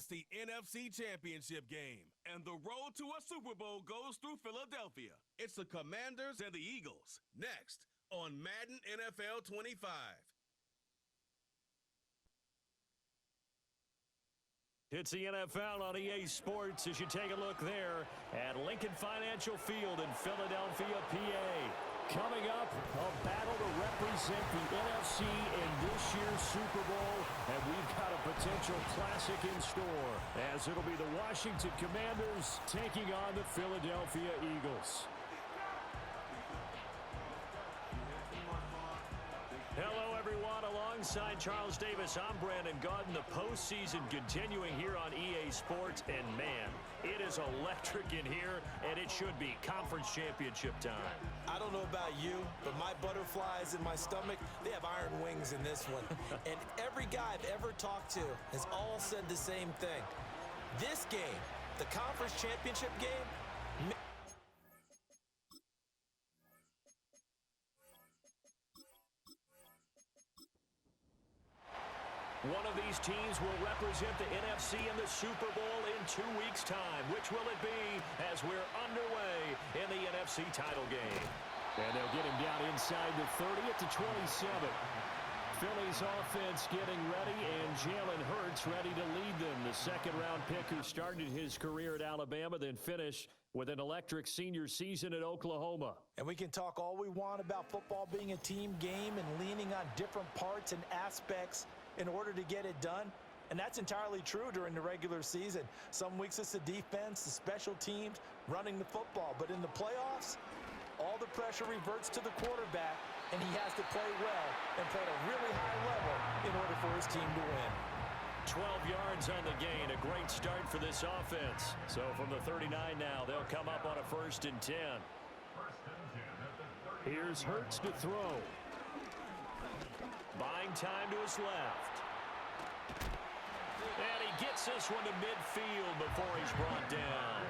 It's the NFC Championship game, and the road to a Super Bowl goes through Philadelphia. It's the Commanders and the Eagles, next on Madden NFL 25. It's the NFL on EA Sports as you take a look there at Lincoln Financial Field in Philadelphia, PA. Coming up, a battle to represent the NFC in this year's Super Bowl, and we've got a potential classic in store, as it'll be the Washington Commanders taking on the Philadelphia Eagles. Hello, everyone. Alongside Charles Davis, I'm Brandon Gaudin. The postseason continuing here on EA Sports. And, man, it is electric in here, and it should be conference championship time. I don't know about you, but my butterflies in my stomach, they have iron wings in this one. And every guy I've ever talked to has all said the same thing. This game, the conference championship game, one of these teams will represent the NFC in the Super Bowl in 2 weeks' time. Which will it be as we're underway in the NFC title game? And they'll get him down inside the 30 at the 27. Philly's offense getting ready, and Jalen Hurts ready to lead them. The second-round pick who started his career at Alabama, then finished with an electric senior season at Oklahoma. and we can talk all we want about football being a team game and leaning on different parts and aspects in order to get it done. And that's entirely true during the regular season. Some weeks it's the defense, the special teams, running the football. But in the playoffs, all the pressure reverts to the quarterback, and he has to play well and play at a really high level in order for his team to win. 12 yards on the gain, a great start for this offense. So from the 39 now, they'll come up on a 1st and 10. Here's Hurts to throw. Buying time to his left. And he gets this one to midfield before he's brought down.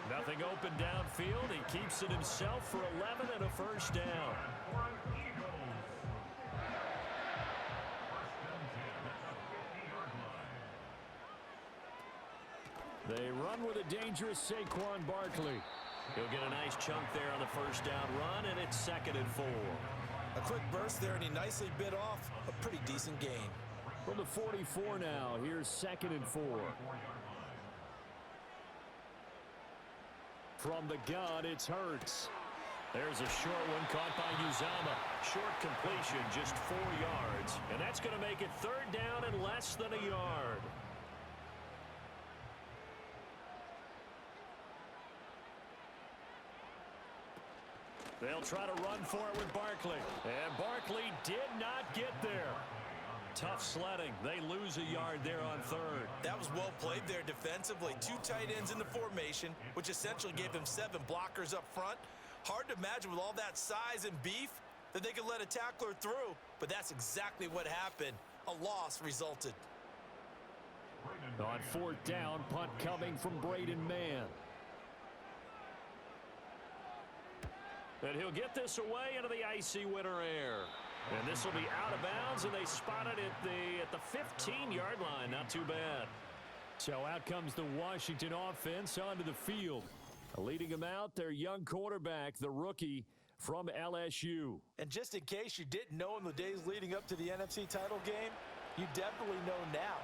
Nothing open downfield. He keeps it himself for 11 and a 1st down. They run with a dangerous Saquon Barkley. He'll get a nice chunk there on the 1st down run, and it's 2nd and 4. A quick burst there, and he nicely bit off a pretty decent gain. From the 44 now, here's 2nd and 4. From the gun, it's Hurts. There's a short one caught by Uzama. Short completion, just 4 yards. And that's going to make it 3rd down and less than a yard. They'll try to run for it with Barkley. And Barkley did not get there. Tough sledding. They lose a yard there on 3rd. That was well played there defensively. 2 tight ends in the formation, which essentially gave them 7 blockers up front. Hard to imagine with all that size and beef that they could let a tackler through, but that's exactly what happened. A loss resulted. On 4th down, punt coming from Braden Mann. And he'll get this away into the icy winter air. And this will be out of bounds, and they spot it at the 15-yard line. Not too bad. So out comes the Washington offense onto the field. Leading them out, their young quarterback, the rookie from LSU. And just in case you didn't know in the days leading up to the NFC title game, you definitely know now.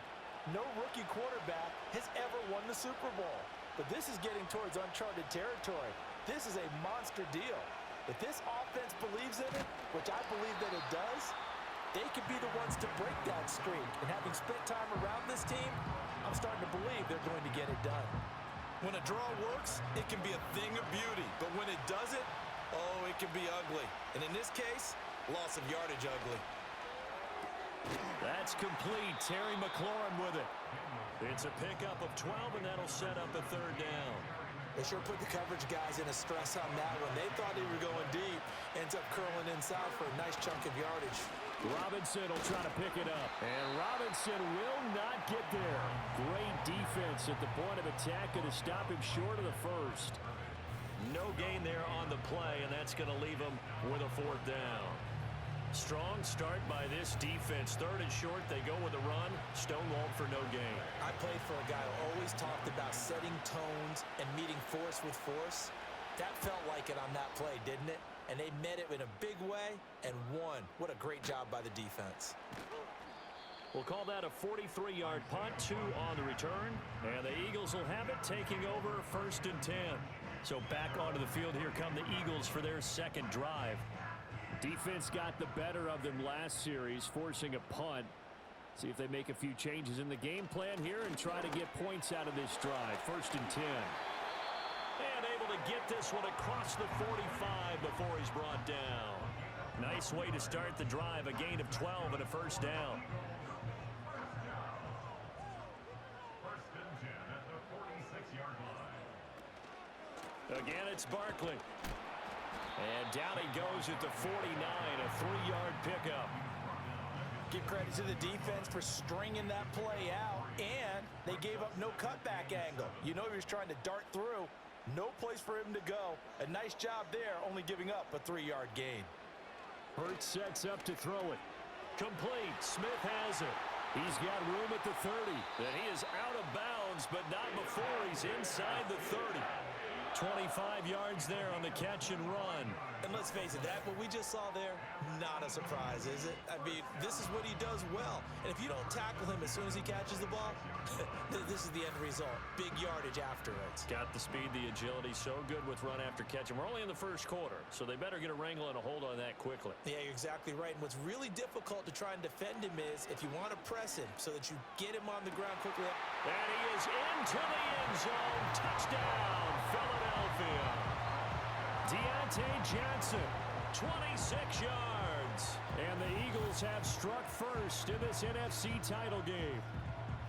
No rookie quarterback has ever won the Super Bowl. But this is getting towards uncharted territory. This is a monster deal. If this offense believes in it, which I believe that it does, they could be the ones to break that streak. And having spent time around this team, I'm starting to believe they're going to get it done. When a draw works, it can be a thing of beauty. But when it doesn't, oh, it can be ugly. And in this case, loss of yardage ugly. That's complete. Terry McLaurin with it. It's a pickup of 12, and that'll set up a 3rd down. They sure put the coverage guys in a stress on that one. They thought they were going deep. Ends up curling inside for a nice chunk of yardage. Robinson will try to pick it up. And Robinson will not get there. Great defense at the point of attack, going to stop him short of the 1st. No gain there on the play, and that's going to leave him with a 4th down. Strong start by this defense. Third and short, they go with a run. Stonewalled for no gain. I played for a guy who always talked about setting tones and meeting force with force. That felt like it on that play, didn't it? And they met it in a big way and won. What a great job by the defense. We'll call that a 43-yard punt, 2 on the return. And the Eagles will have it, taking over 1st and 10. So back onto the field, here come the Eagles for their second drive. Defense got the better of them last series, forcing a punt. See if they make a few changes in the game plan here and try to get points out of this drive. 1st and 10. And able to get this one across the 45 before he's brought down. Nice way to start the drive, a gain of 12 and a 1st down. 1st and 10 at the 46-yard line. Again, it's Barkley. And down he goes at the 49, a 3-yard pickup. Give credit to the defense for stringing that play out, and they gave up no cutback angle. You know he was trying to dart through. No place for him to go. A nice job there, only giving up a 3-yard gain. Hurts sets up to throw it. Complete. Smith has it. He's got room at the 30. And he is out of bounds, but not before he's inside the 30. 25 yards there on the catch and run. And let's face it, that what we just saw there, not a surprise, is it? I mean, this is what he does well. And if you don't tackle him as soon as he catches the ball, this is the end result. Big yardage afterwards. Got the speed, the agility, so good with run after catch. And we're only in the 1st quarter, so they better get a wrangle and a hold on that quickly. Yeah, you're exactly right. And what's really difficult to try and defend him is if you want to press him so that you get him on the ground quickly. And he is into the end zone. Touchdown, Philadelphia. Deontay Johnson, 26 yards. And the Eagles have struck first in this NFC title game.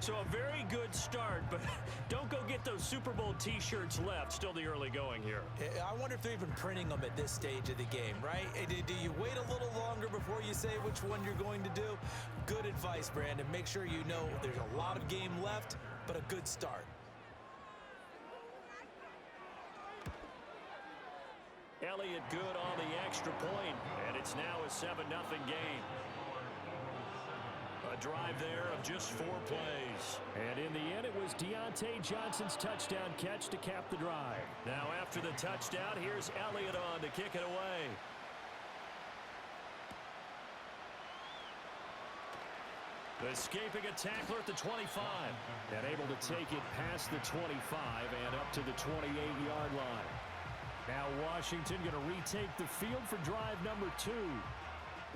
So a very good start, but don't go get those Super Bowl T-shirts left. Still the early going here. I wonder if they're even printing them at this stage of the game, right? Do you wait a little longer before you say which one you're going to do? Good advice, Brandon. Make sure you know there's a lot of game left, but a good start. Elliott good on the extra point, and it's now a 7-0 game. A drive there of just 4 plays. And in the end, it was Deontay Johnson's touchdown catch to cap the drive. Now after the touchdown, here's Elliott on to kick it away. Escaping a tackler at the 25. And able to take it past the 25 and up to the 28-yard line. Now Washington going to retake the field for drive number 2.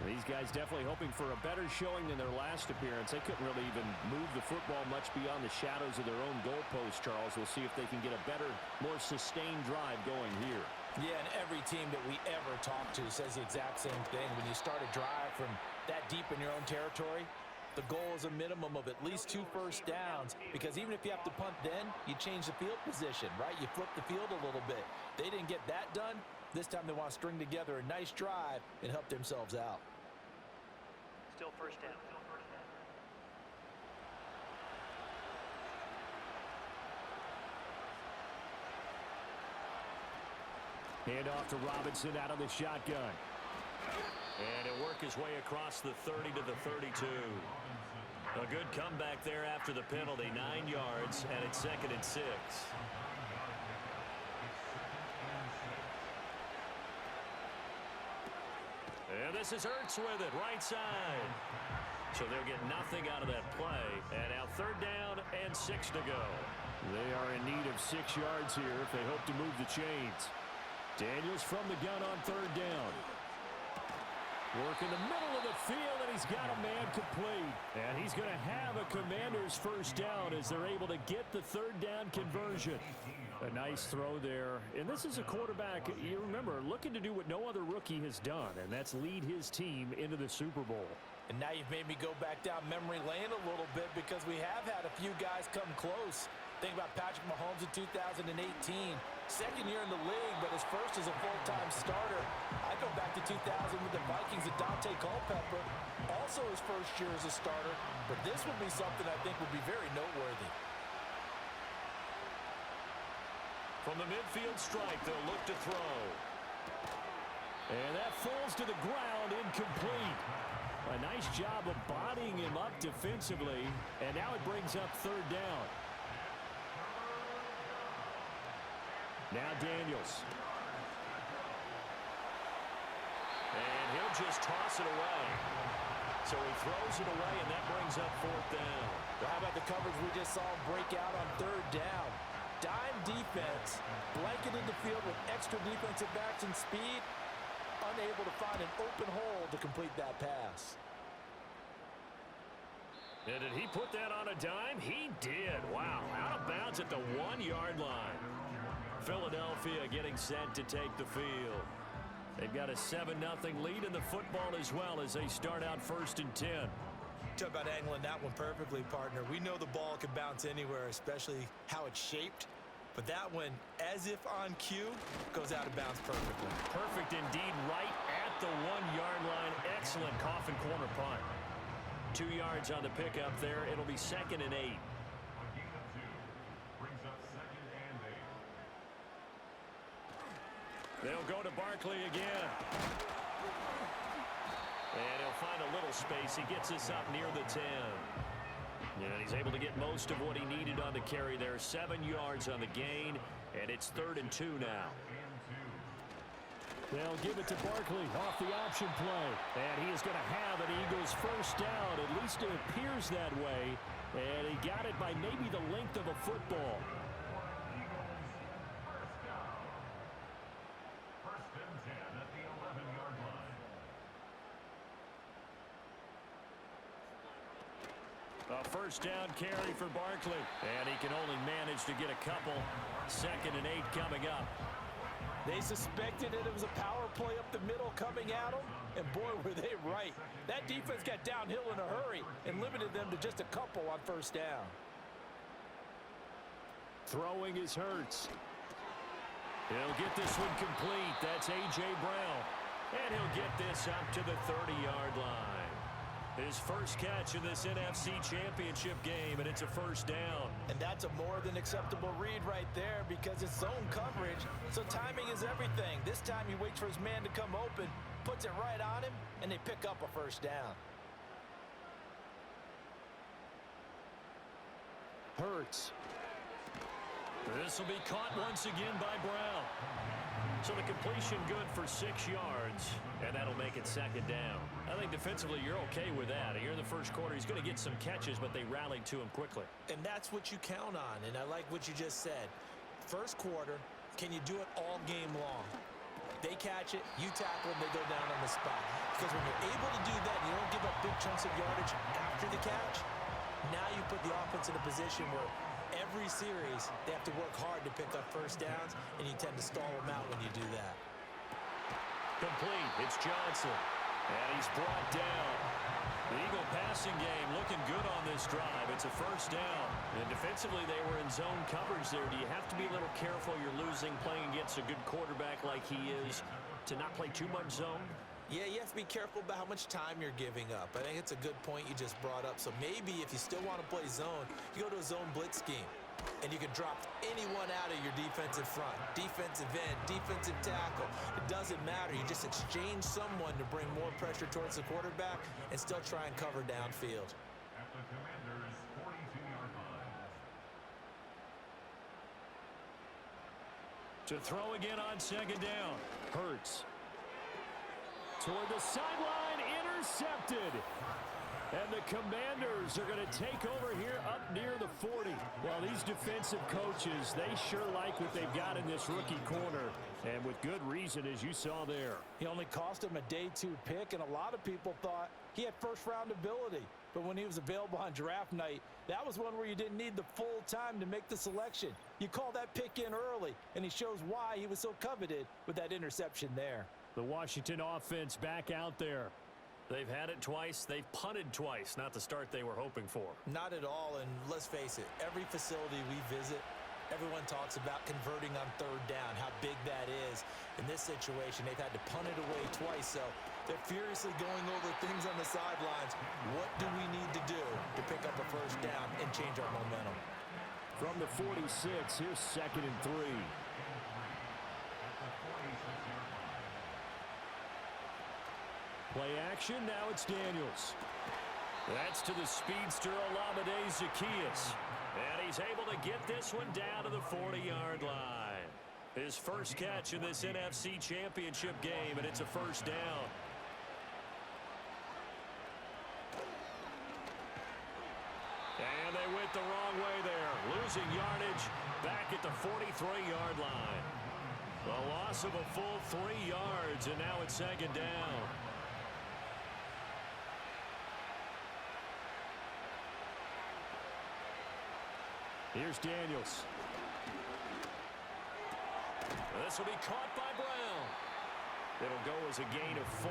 These guys definitely hoping for a better showing than their last appearance. They couldn't really even move the football much beyond the shadows of their own goalpost, Charles. We'll see if they can get a better, more sustained drive going here. Yeah, and every team that we ever talk to says the exact same thing. When you start a drive from that deep in your own territory, the goal is a minimum of at least 2 first downs, because even if you have to punt then, you change the field position, right? You flip the field a little bit. They didn't get that done. This time they want to string together a nice drive and help themselves out. Still 1st down. Hand off to Robinson out of the shotgun. And he'll work his way across the 30 to the 32. A good comeback there after the penalty. 9 yards, and it's 2nd and 6. And this is Ertz with it, right side. So they'll get nothing out of that play. And now 3rd down and 6 to go. They are in need of 6 yards here if they hope to move the chains. Daniels from the gun on 3rd down. Work in the middle of the field, and he's got a man complete. And he's going to have a Commander's 1st down as they're able to get the 3rd down conversion. A nice throw there. And this is a quarterback, you remember, looking to do what no other rookie has done, and that's lead his team into the Super Bowl. And now you've made me go back down memory lane a little bit, because we have had a few guys come close. Think about Patrick Mahomes in 2018. 2nd year in the league, but his first as a full-time starter. I go back to 2000 with the Vikings and Dante Culpepper. Also his first year as a starter. But this would be something I think would be very noteworthy. From the midfield stripe, they'll look to throw. And that falls to the ground, incomplete. A nice job of bodying him up defensively, and now it brings up third down. Now Daniels. And he'll just toss it away. So he throws it away, and that brings up fourth down. Well, how about the coverage we just saw break out on third down? Dime defense, blanketed the field with extra defensive backs and speed, unable to find an open hole to complete that pass. And did he put that on a dime? He did. Wow, out of bounds at the 1-yard line. Philadelphia getting set to take the field. They've got a 7-0 lead in the football as well as they start out 1st and 10. Talk about angling that one perfectly, partner. We know the ball can bounce anywhere, especially how it's shaped. But that one, as if on cue, goes out of bounds perfectly. Perfect indeed, right at the 1-yard line. Excellent coffin corner punt. 2 yards on the pickup there. It'll be 2nd and 8. They'll go to Barkley again. And he'll find a little space. He gets us up near the 10. And he's able to get most of what he needed on the carry there. 7 yards on the gain, and it's 3rd and 2 now. They'll give it to Barkley off the option play. And he is going to have an Eagles first down. At least it appears that way. And he got it by maybe the length of a football. A first down carry for Barkley. And he can only manage to get a couple. 2nd and 8 coming up. They suspected it was a power play up the middle coming at them, and boy, were they right. That defense got downhill in a hurry and limited them to just a couple on first down. Throwing is Hurts. He'll get this one complete. That's A.J. Brown. And he'll get this up to the 30-yard line. His first catch in this NFC Championship game, and it's a first down. And that's a more than acceptable read right there because it's zone coverage, so timing is everything. This time he waits for his man to come open, puts it right on him, and they pick up a first down. Hurts. This will be caught once again by Brown. So the completion good for 6 yards, and that'll make it 2nd down. I think defensively you're okay with that. Here in the first quarter, he's going to get some catches, but they rallied to him quickly. And that's what you count on, and I like what you just said. First quarter, can you do it all game long? They catch it, you tackle them, they go down on the spot. Because when you're able to do that, and you don't give up big chunks of yardage after the catch, now you put the offense in a position where every series, they have to work hard to pick up first downs, and you tend to stall them out when you do that. Complete. It's Johnson. And he's brought down. The Eagle passing game looking good on this drive. It's a first down. And defensively, they were in zone coverage there. Do you have to be a little careful? You're losing, playing against a good quarterback like he is, to not play too much zone? Yeah, you have to be careful about how much time you're giving up. I think it's a good point you just brought up. So maybe if you still want to play zone, you go to a zone blitz scheme. And you can drop anyone out of your defensive front, defensive end, defensive tackle. It doesn't matter. You just exchange someone to bring more pressure towards the quarterback and still try and cover downfield. At the Commanders' 42-yard line. To throw again on 2nd down. Hurts. Toward the sideline, intercepted. And the Commanders are going to take over here up near the 40. Well, these defensive coaches, they sure like what they've got in this rookie corner. And with good reason, as you saw there. He only cost him a day 2 pick, and a lot of people thought he had first-round ability. But when he was available on draft night, that was one where you didn't need the full time to make the selection. You call that pick in early, and he shows why he was so coveted with that interception there. The Washington offense back out there. They've had it twice. They've punted twice. Not the start they were hoping for. Not at all, and let's face it, every facility we visit, everyone talks about converting on third down, how big that is. In this situation, they've had to punt it away twice, so they're furiously going over things on the sidelines. What do we need to do to pick up a first down and change our momentum? From the 46, here's 2nd and 3. Play action, now it's Daniels. That's to the speedster Olamide Zaccheaus. And he's able to get this one down to the 40-yard line. His first catch in this NFC Championship game, and it's a first down. And they went the wrong way there, losing yardage back at the 43-yard line. The loss of a full 3 yards, and now it's second down. Here's Daniels. This will be caught by Brown. It'll go as a gain of 4,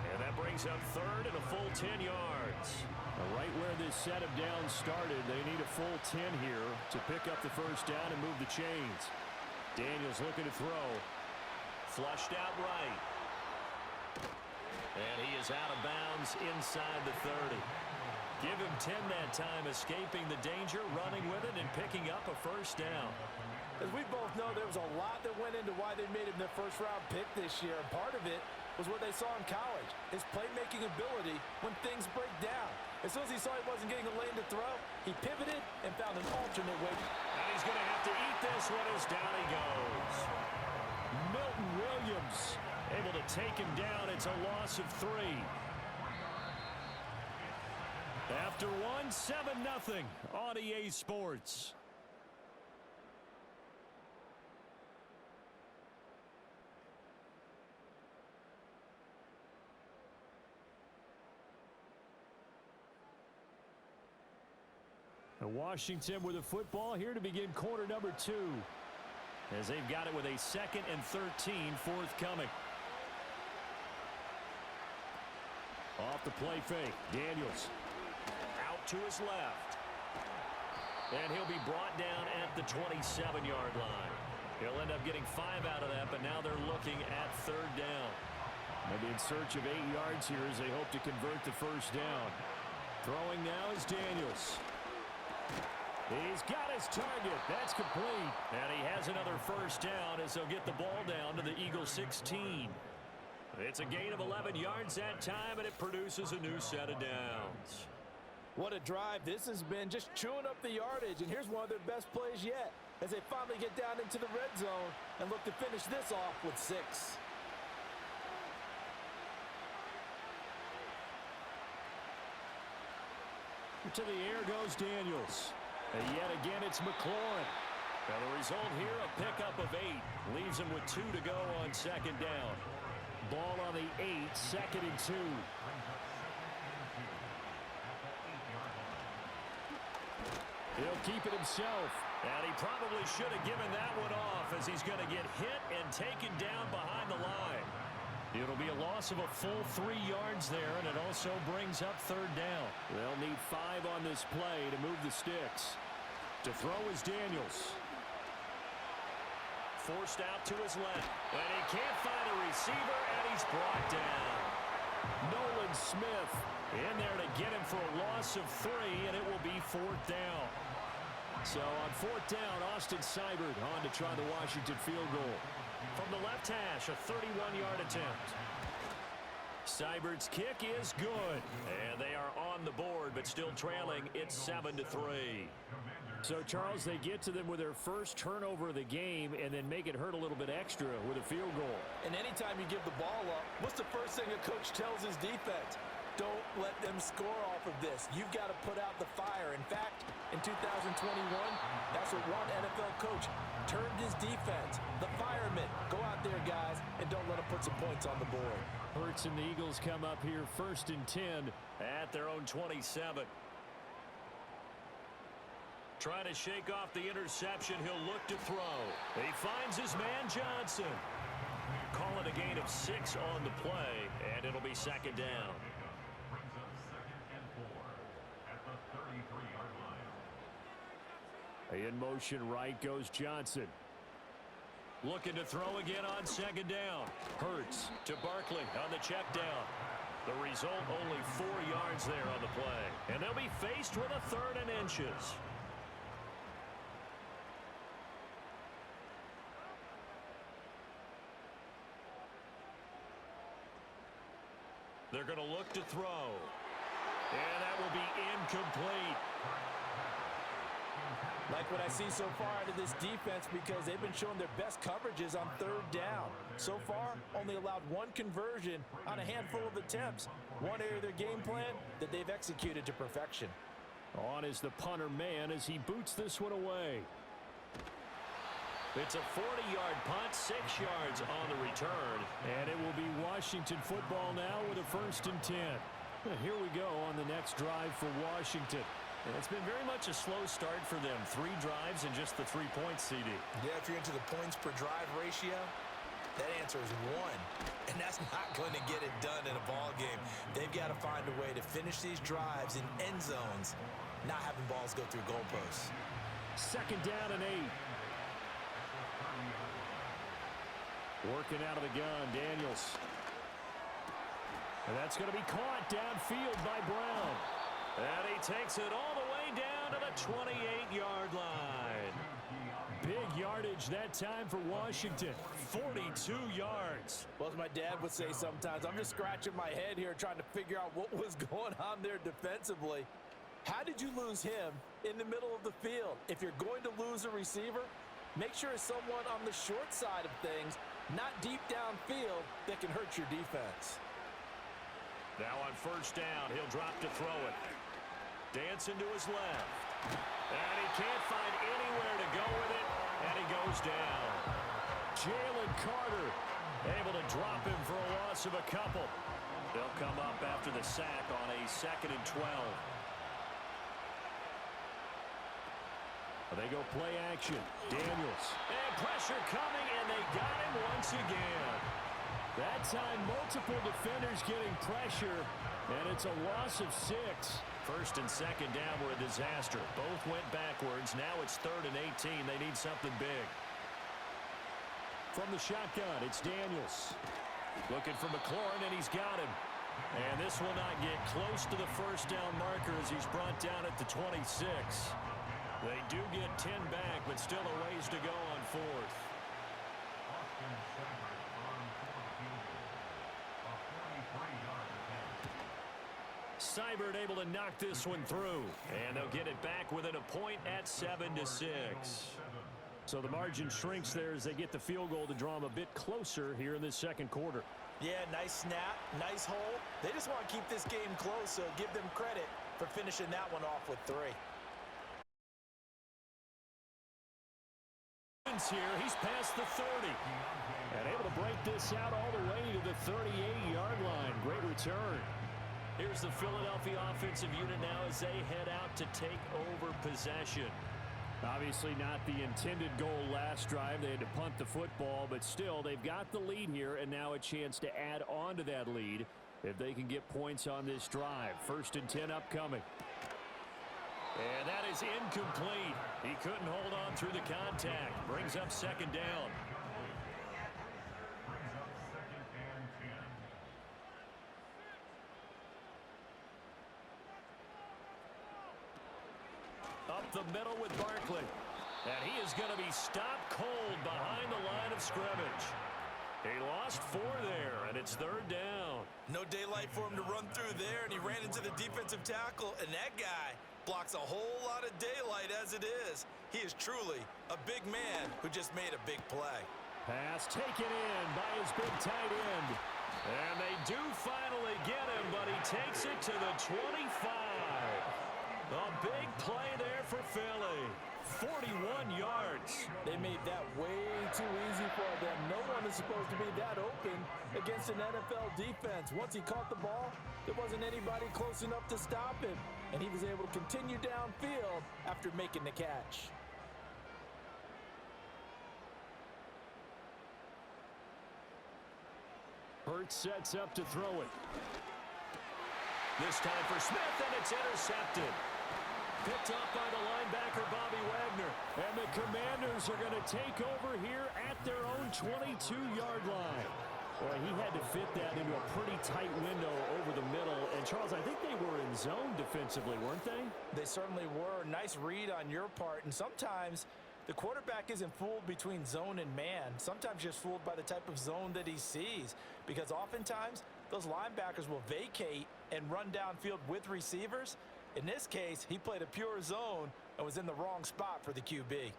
and that brings up third and a full 10 yards. Now, right where this set of downs started, they need a full 10 here to pick up the first down and move the chains. Daniels looking to throw. Flushed out right. And he is out of bounds inside the 30. Give him 10 that time, escaping the danger, running with it, and picking up a first down. As we both know, there was a lot that went into why they made him their first-round pick this year. And part of it was what they saw in college, his playmaking ability when things break down. As soon as he saw he wasn't getting a lane to throw, he pivoted and found an alternate way. And he's going to have to eat this one as down he goes. Milton Williams able to take him down. It's a loss of 3. After one, 7-0 on EA Sports. And Washington with the football here to begin quarter number 2. As they've got it with a 2nd and 13 forthcoming. Off the play fake, Daniels. Out to his left. And he'll be brought down at the 27-yard line. He'll end up getting 5 out of that, but now they're looking at third down. Maybe in search of 8 yards here as they hope to convert the first down. Throwing now is Daniels. He's got his target. That's complete. And he has another first down as they'll get the ball down to the Eagles 16. It's a gain of 11 yards that time, and it produces a new set of downs. What a drive this has been, just chewing up the yardage. And here's one of their best plays yet as they finally get down into the red zone and look to finish this off with 6. To the air goes Daniels. And yet again, it's McLaurin. Now the result here, a pickup of 8. Leaves him with 2 to go on second down. Ball on the 8, 2nd and 2. He'll keep it himself. And he probably should have given that one off as he's going to get hit and taken down behind the line. It'll be a loss of a full 3 yards there, and it also brings up third down. They'll need 5 on this play to move the sticks. To throw is Daniels. Forced out to his left. And he can't find a receiver, and he's brought down. Nolan Smith in there to get him for a loss of 3, and it will be 4th down. So on 4th down, Austin Seibert on to try the Washington field goal. From the left hash, a 31-yard attempt. Seibert's kick is good. And they are on the board, but still trailing. It's 7-3. So, Charles, they get to them with their first turnover of the game and then make it hurt a little bit extra with a field goal. And anytime you give the ball up, what's the first thing a coach tells his defense? Don't let them score off of this. You've got to put out the fire. In fact, in 2021, that's what one NFL coach termed his defense. The firemen. Go out there, guys, and don't let them put some points on the board. Hurts and the Eagles come up here 1st and 10 at their own 27. Trying to shake off the interception. He'll look to throw. He finds his man Johnson. Call it a gain of 6 on the play, and it'll be second down. In motion right goes Johnson. Looking to throw again on second down. Hurts to Barkley on the check down. The result, only 4 yards there on the play. And they'll be faced with a 3rd and inches. They're going to look to throw. And that will be incomplete. Like what I see so far out of this defense, because they've been showing their best coverages on third down. So far, only allowed one conversion on a handful of attempts. One area of their game plan that they've executed to perfection. On is the punter man as he boots this one away. It's a 40-yard punt, 6 yards on the return. And it will be Washington football now with a 1st and 10. And here we go on the next drive for Washington. And it's been very much a slow start for them. 3 drives and just the 3 points, CD. Yeah, if you're into the points per drive ratio, that answer is 1. And that's not going to get it done in a ball game. They've got to find a way to finish these drives in end zones, not having balls go through goalposts. 2nd down and 8. Working out of the gun, Daniels. And that's going to be caught downfield by Brown. And he takes it all the way down to the 28-yard line. Big yardage that time for Washington. 42 yards. Well, as my dad would say sometimes, I'm just scratching my head here trying to figure out what was going on there defensively. How did you lose him in the middle of the field? If you're going to lose a receiver, make sure it's someone on the short side of things, not deep downfield, that can hurt your defense. Now on 1st down, he'll drop to throw it. Dancing to his left. And he can't find anywhere to go with it, and he goes down. Jalen Carter able to drop him for a loss of a couple. They'll come up after the sack on a 2nd and 12. They go play action. Daniels. And pressure coming, and they got him once again. That time, multiple defenders getting pressure, and it's a loss of 6. 1st and 2nd down were a disaster. Both went backwards. Now it's 3rd and 18. They need something big. From the shotgun, it's Daniels. Looking for McLaurin, and he's got him. And this will not get close to the 1st down marker as he's brought down at the 26. They do get 10 back, but still a ways to go on 4th. Seibert able to knock this one through, and they'll get it back within a point at 7-6. So the margin shrinks there as they get the field goal to draw them a bit closer here in this 2nd quarter. Yeah, nice snap, nice hole. They just want to keep this game close, so give them credit for finishing that one off with 3. Here, he's past the 30. And able to break this out all the way to the 38-yard line. Great return. Here's the Philadelphia offensive unit now as they head out to take over possession. Obviously not the intended goal last drive. They had to punt the football, but still they've got the lead here, and now a chance to add on to that lead if they can get points on this drive. 1st and 10 upcoming. And that is incomplete. He couldn't hold on through the contact. Brings up 2nd down. Up the middle with Barkley. And he is going to be stopped cold behind the line of scrimmage. He lost 4 there, and it's 3rd down. No daylight for him to run through there, and he ran into the defensive tackle, and that guy blocks a whole lot of daylight as it is. He is truly a big man who just made a big play. Pass taken in by his big tight end. And they do finally get him, but he takes it to the 25. A big play there for Philly. 41 yards. They made that way too easy for them. No one is supposed to be that open against an NFL defense. Once he caught the ball, there wasn't anybody close enough to stop him, and he was able to continue downfield after making the catch. Hurts sets up to throw it. This time for Smith, and it's intercepted. Picked up by the linebacker, Bobby Wagner. And the Commanders are going to take over here at their own 22-yard line. Boy, he had to fit that into a pretty tight window over the middle. And, Charles, I think they were in zone defensively, weren't they? They certainly were. Nice read on your part. And sometimes the quarterback isn't fooled between zone and man. Sometimes just fooled by the type of zone that he sees. Because oftentimes those linebackers will vacate and run downfield with receivers. In this case, he played a pure zone and was in the wrong spot for the QB.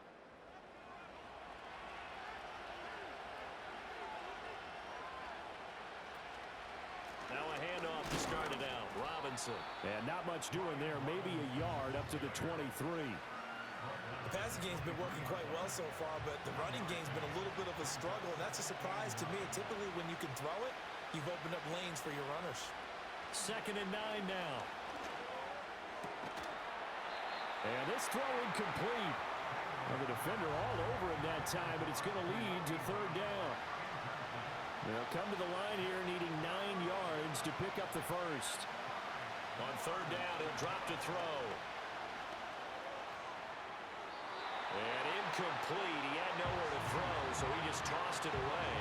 Now a handoff to start it out. Robinson. And not much doing there. Maybe a yard up to the 23. The passing game's been working quite well so far, but the running game's been a little bit of a struggle, and that's a surprise to me. Typically, when you can throw it, you've opened up lanes for your runners. 2nd and 9 now. And this throw incomplete. Well, the defender all over him that time, but it's going to lead to 3rd down. They'll come to the line here needing 9 yards to pick up the first. On 3rd down, he'll drop to throw. And incomplete. He had nowhere to throw, so he just tossed it away.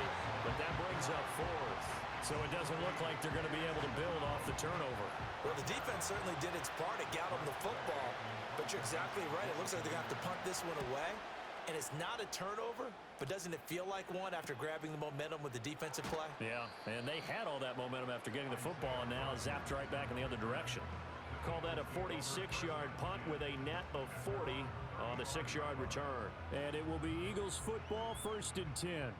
But that brings up 4th. So it doesn't look like they're going to be able to build off the turnover. Well, the defense certainly did its part. It got them the football. But you're exactly right. It looks like they're going to have to punt this one away. And it's not a turnover, but doesn't it feel like one after grabbing the momentum with the defensive play? Yeah, and they had all that momentum after getting the football, and now zapped right back in the other direction. Call that a 46-yard punt with a net of 40 on the 6-yard return. And it will be Eagles football, 1st and 10.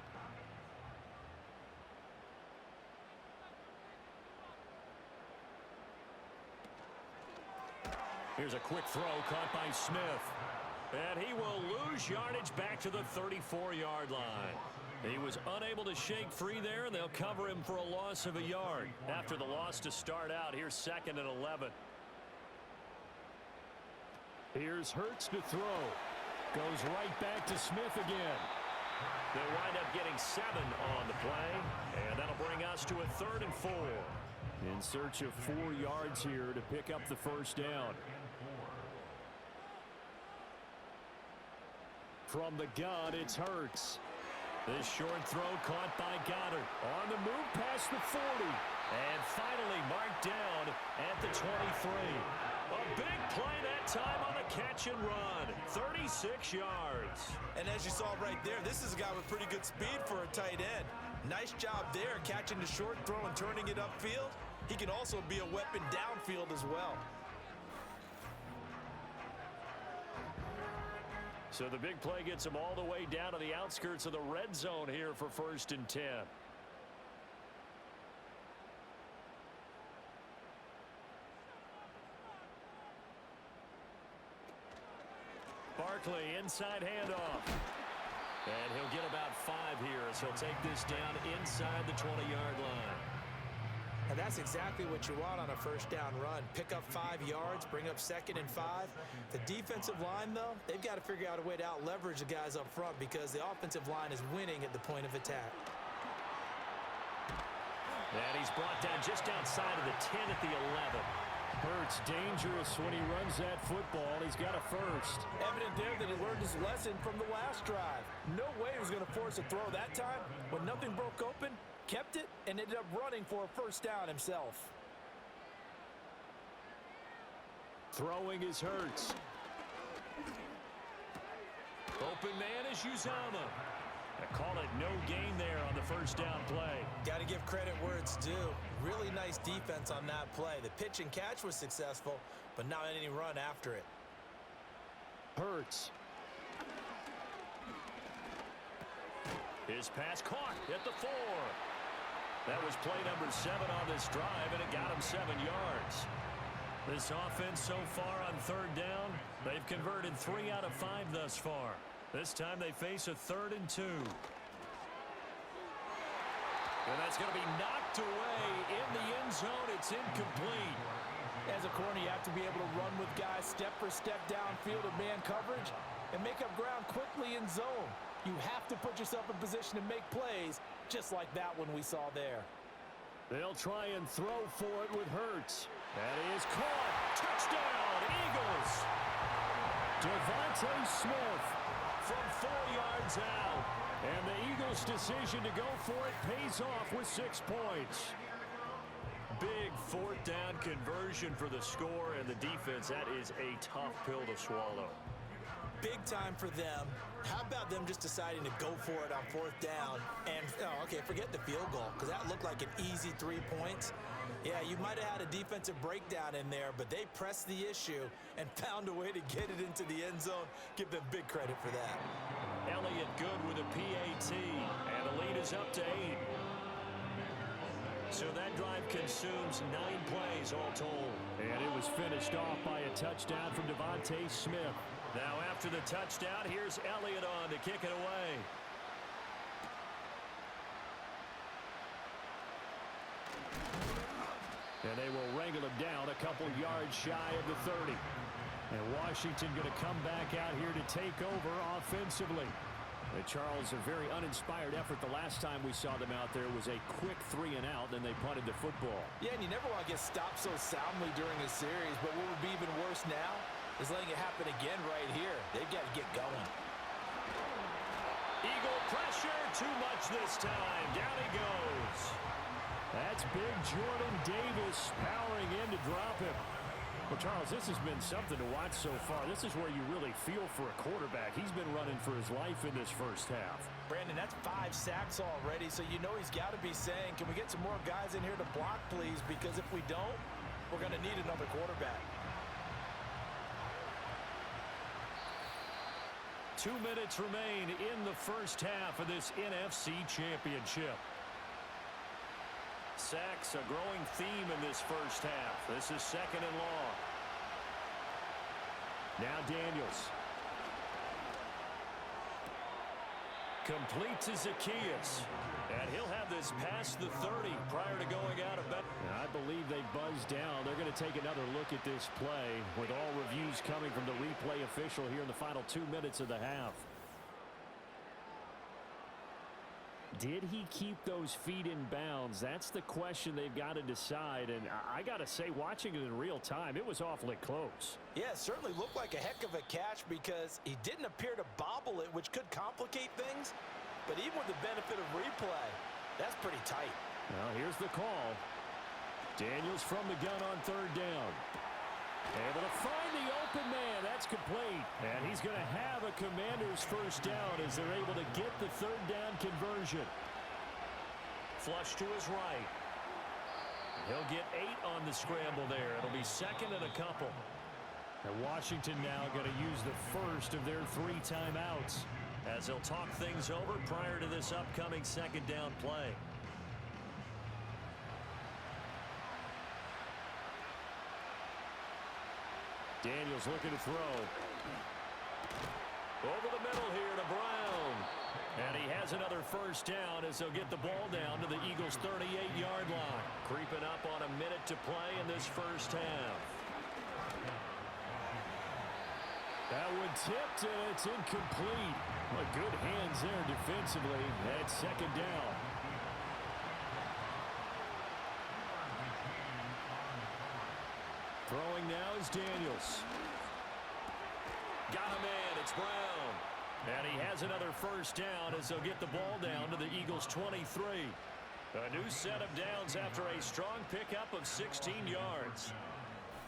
Here's a quick throw caught by Smith. And he will lose yardage back to the 34-yard line. He was unable to shake free there, and they'll cover him for a loss of a yard. After the loss to start out, here's 2nd and 11. Here's Hurts to throw. Goes right back to Smith again. They'll wind up getting 7 on the play, and that'll bring us to a 3rd and 4. In search of 4 yards here to pick up the first down. From the gun, it's Hurts. This short throw caught by Goddard. On the move past the 40. And finally marked down at the 23. A big play that time on the catch and run. 36 yards. And as you saw right there, this is a guy with pretty good speed for a tight end. Nice job there, catching the short throw and turning it upfield. He can also be a weapon downfield as well. So the big play gets him all the way down to the outskirts of the red zone here for 1st and 10. Barkley, inside handoff. And he'll get about 5 here as he'll take this down inside the 20-yard line. And that's exactly what you want on a 1st down run. Pick up 5 yards, bring up 2nd and 5. The defensive line, though, they've got to figure out a way to out-leverage the guys up front because the offensive line is winning at the point of attack. And he's brought down just outside of the 10 at the 11. Hurts dangerous when he runs that football. He's got a first. Evident there that he learned his lesson from the last drive. No way he was going to force a throw that time. When nothing broke open, kept it, and ended up running for a 1st down himself. Throwing is Hurts. Open man is Uzama. I call it no gain there on the 1st down play. Got to give credit where it's due. Really nice defense on that play. The pitch and catch was successful, but not any run after it. Hurts. His pass caught at the 4. That was play number 7 on this drive, and it got him 7 yards. This offense so far on 3rd down, they've converted 3 out of 5 thus far. This time they face a 3rd and 2. And that's going to be knocked away in the end zone. It's incomplete. As a corner, you have to be able to run with guys step for step downfield of man coverage and make up ground quickly in zone. You have to put yourself in position to make plays, just like that one we saw there. They'll try and throw for it with Hurts. That is caught. Touchdown, Eagles. Devontae Smith from 4 yards out. And the Eagles' decision to go for it pays off with 6 points. Big 4th down conversion for the score and the defense. That is a tough pill to swallow. big time for them. How about them just deciding to go for it on 4th down? And, okay, forget the field goal, because that looked like an easy 3 points. Yeah, you might have had a defensive breakdown in there, but they pressed the issue and found a way to get it into the end zone. Give them big credit for that. Elliott good with a PAT, and the lead is up to 8. So that drive consumes 9 plays all told. And it was finished off by a touchdown from Devontae Smith. Now after the touchdown, here's Elliott on to kick it away. And they will wrangle him down a couple yards shy of the 30. And Washington going to come back out here to take over offensively. And Charles, a very uninspired effort the last time we saw them out there was a quick 3 and out, then they punted the football. Yeah, and you never want to get stopped so soundly during a series, but what would be even worse now is letting it happen again right here. They've got to get going. Eagle pressure, too much this time. Down he goes. That's big Jordan Davis powering in to drop him. Well, Charles, this has been something to watch so far. This is where you really feel for a quarterback. He's been running for his life in this first half. Brandon, that's 5 sacks already, so you know he's got to be saying, can we get some more guys in here to block, please? Because if we don't, we're going to need another quarterback. 2 minutes remain in the first half of this NFC Championship. Sacks, a growing theme in this first half. This is 2nd and long. Now Daniels. Complete to Zacchaeus. And he'll have this past the 30 prior to going out of bounds. I believe they buzzed down. They're going to take another look at this play with all reviews coming from the replay official here in the final 2 minutes of the half. Did he keep those feet in bounds? That's the question they've got to decide. And I got to say, watching it in real time, it was awfully close. Yeah, it certainly looked like a heck of a catch because he didn't appear to bobble it, which could complicate things. But even with the benefit of replay, that's pretty tight. Well, here's the call. Daniels from the gun on 3rd down. Able to find the open man. That's complete. And he's going to have a Commanders first down as they're able to get the 3rd down conversion. Flush to his right. He'll get 8 on the scramble there. It'll be 2nd and a couple. And Washington now going to use the first of their 3 timeouts as they'll talk things over prior to this upcoming 2nd down play. Daniels looking to throw. Over the middle here to Brown. And he has another first down as they'll get the ball down to the Eagles' 38-yard line. Creeping up on a minute to play in this first half. That one tipped, and it's incomplete. Well, good hands there defensively. That's 2nd down. Throwing now is Daniels. Got a man. It's Brown. And he has another first down as they'll get the ball down to the Eagles' 23. A new set of downs after a strong pickup of 16 yards.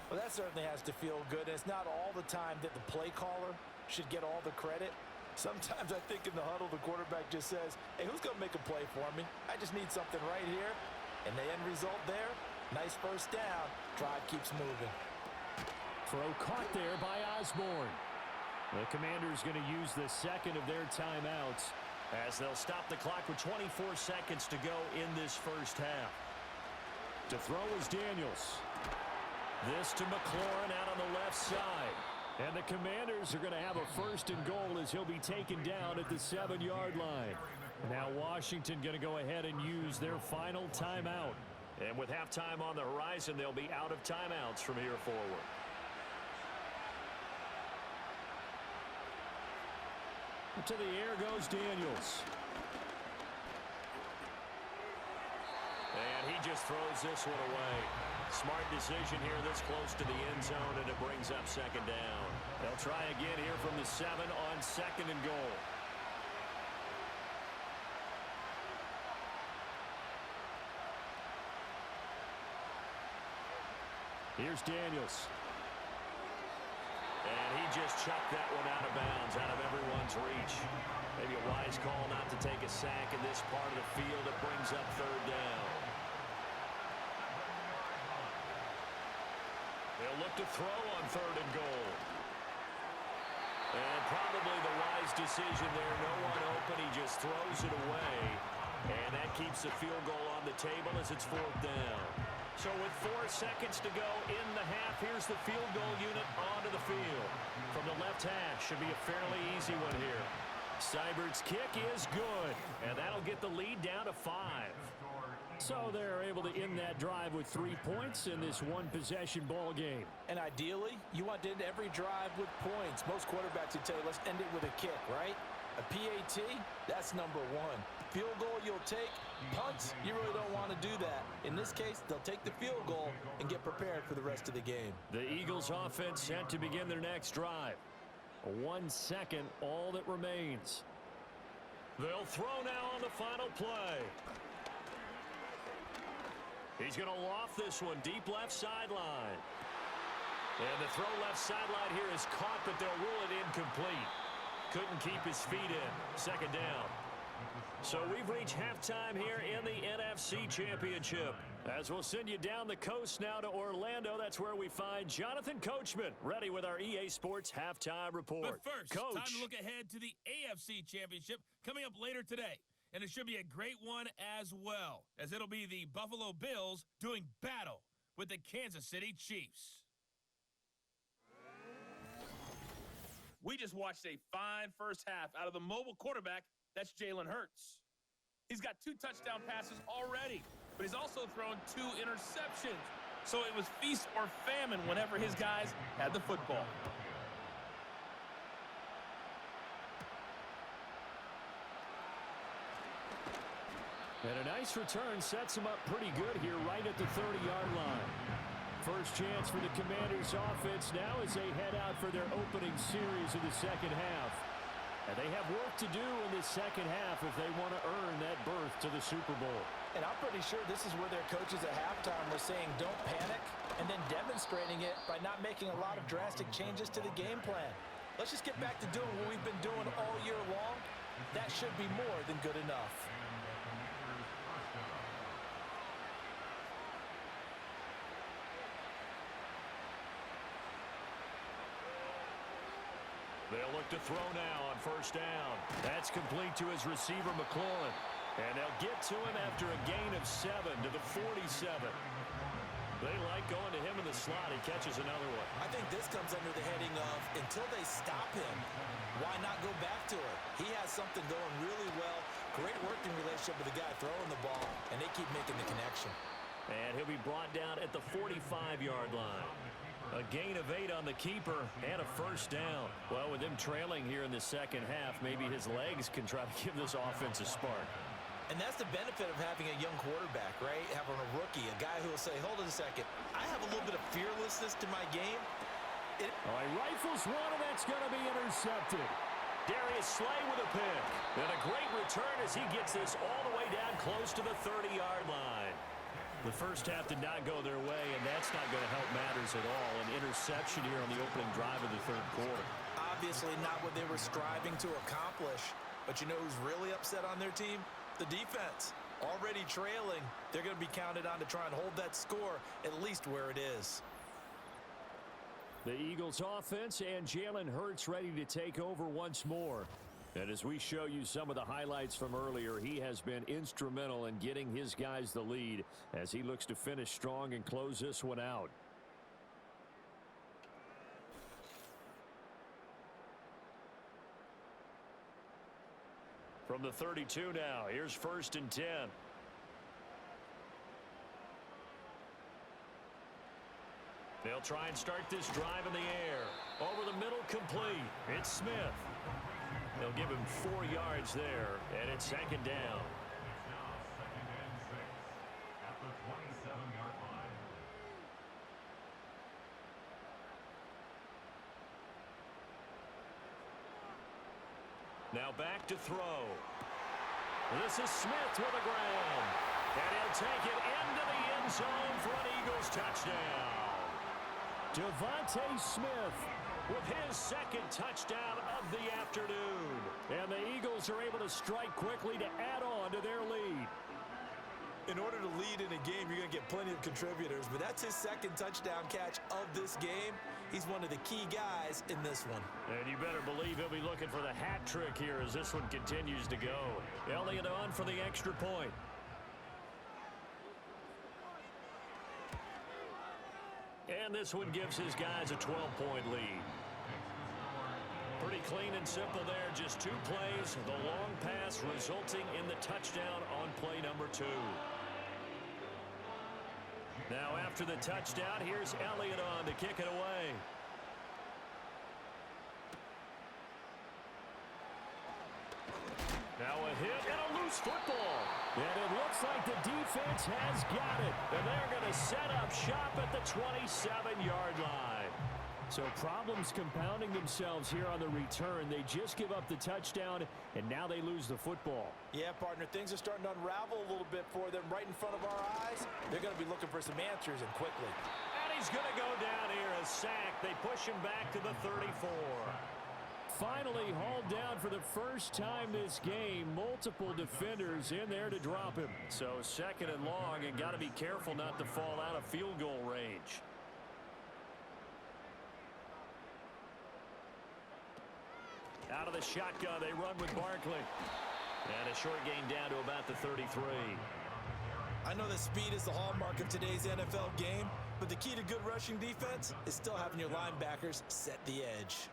Well, that certainly has to feel good. It's not all the time that the play caller should get all the credit. Sometimes I think in the huddle, the quarterback just says, hey, who's going to make a play for me? I just need something right here. And the end result there, nice first down. Drive keeps moving. Throw caught there by Osborne. The Commanders going to use the 2nd of their timeouts as they'll stop the clock with 24 seconds to go in this first half. To throw is Daniels. This to McLaurin out on the left side. And the Commanders are going to have a 1st and goal as he'll be taken down at the 7-yard line. Now Washington going to go ahead and use their final timeout. And with halftime on the horizon, they'll be out of timeouts from here forward. To the air goes Daniels. And he just throws this one away. Smart decision here this close to the end zone, and it brings up 2nd down. They'll try again here from the 7 on 2nd and goal. Here's Daniels. And he just chucked that one out of bounds, out of everyone's reach. Maybe a wise call not to take a sack in this part of the field. It brings up third down. They'll look to throw on third and goal. And probably the wise decision there. No one open. He just throws it away. And that keeps the field goal on the table as it's fourth down. So with 4 seconds to go in the half, here's the field goal unit onto the field. From the left hash, should be a fairly easy one here. Seibert's kick is good, and that'll get the lead down to 5. So they're able to end that drive with 3 points in this one-possession ball game. And ideally, you want to end every drive with points. Most quarterbacks would tell you, let's end it with a kick, right? A PAT, that's number 1. Field goal you'll take. Punts, you really don't want to do that. In this case, they'll take the field goal and get prepared for the rest of the game. The Eagles offense set to begin their next drive. 1 second, all that remains. They'll throw now on the final play. He's going to loft this one deep left sideline. And the throw left sideline here is caught, but they'll rule it incomplete. Couldn't keep his feet in. Second down. So we've reached halftime here in the NFC Championship. As we'll send you down the coast now to Orlando, that's where we find Jonathan Coachman, ready with our EA Sports Halftime Report. But first, Coach, time to look ahead to the AFC Championship coming up later today. And it should be a great one as well, as it'll be the Buffalo Bills doing battle with the Kansas City Chiefs. We just watched a fine first half out of the mobile quarterback. That's Jalen Hurts. He's got 2 touchdown passes already, but he's also thrown 2 interceptions. So it was feast or famine whenever his guys had the football. And a nice return sets him up pretty good here right at the 30-yard line. First chance for the Commanders' offense now as they head out for their opening series of the second half. And they have work to do in this second half if they want to earn that berth to the Super Bowl. And I'm pretty sure this is where their coaches at halftime were saying don't panic, and then demonstrating it by not making a lot of drastic changes to the game plan. Let's just get back to doing what we've been doing all year long. That should be more than good enough. they'll look to throw now on first down. That's complete to his receiver, McLaurin. And they'll get to him after a gain of 7 to the 47. They like going to him in the slot. He catches another one. I think this comes under the heading of until they stop him, why not go back to it? He has something going really well. Great working relationship with the guy throwing the ball, and they keep making the connection. And he'll be brought down at the 45-yard line. A gain of 8 on the keeper and a first down. Well, with him trailing here in the second half, maybe his legs can try to give this offense a spark. And that's the benefit of having a young quarterback, right? Having a rookie, a guy who will say, hold on a second, I have a little bit of fearlessness to my game. All right, rifles one, and that's going to be intercepted. Darius Slay with a pick. And a great return as he gets this all the way down close to the 30-yard line. The first half did not go their way, and that's not going to help matters at all. An interception here on the opening drive of the third quarter. Obviously not what they were striving to accomplish. But you know who's really upset on their team? The defense. Already trailing. They're going to be counted on to try and hold that score at least where it is. The Eagles offense and Jalen Hurts ready to take over once more. And as we show you some of the highlights from earlier, he has been instrumental in getting his guys the lead as he looks to finish strong and close this one out. From the 32 now, here's 1st and 10. They'll try and start this drive in the air. Over the middle, complete. It's Smith. They'll give him 4 yards there, and it's 2nd down. It's now 2nd and 6 at the 27-yard line. Now back to throw. This is Smith with the ground. And he'll take it into the end zone for an Eagles touchdown. Devontae Smith with his second touchdown of the afternoon. And the Eagles are able to strike quickly to add on to their lead. In order to lead in a game, you're going to get plenty of contributors, but that's his second touchdown catch of this game. He's one of the key guys in this one. And you better believe he'll be looking for the hat trick here as this one continues to go. Elliott on for the extra point. And this one gives his guys a 12-point lead. Pretty clean and simple there. Just 2 plays. The long pass resulting in the touchdown on play number 2. Now after the touchdown, here's Elliott on to kick it away. Now a hit and a loose football. And it looks like the defense has got it. And they're going to set up shop at the 27-yard line. So problems compounding themselves here on the return. They just give up the touchdown, and now they lose the football. Yeah, partner, things are starting to unravel a little bit for them right in front of our eyes. They're going to be looking for some answers, and quickly. And he's going to go down here, a sack. They push him back to the 34. Finally hauled down for the first time this game. Multiple defenders in there to drop him. So second and long, and got to be careful not to fall out of field goal range. Out of the shotgun, they run with Barkley. And a short gain down to about the 33. I know that speed is the hallmark of today's NFL game, but the key to good rushing defense is still having your linebackers set the edge.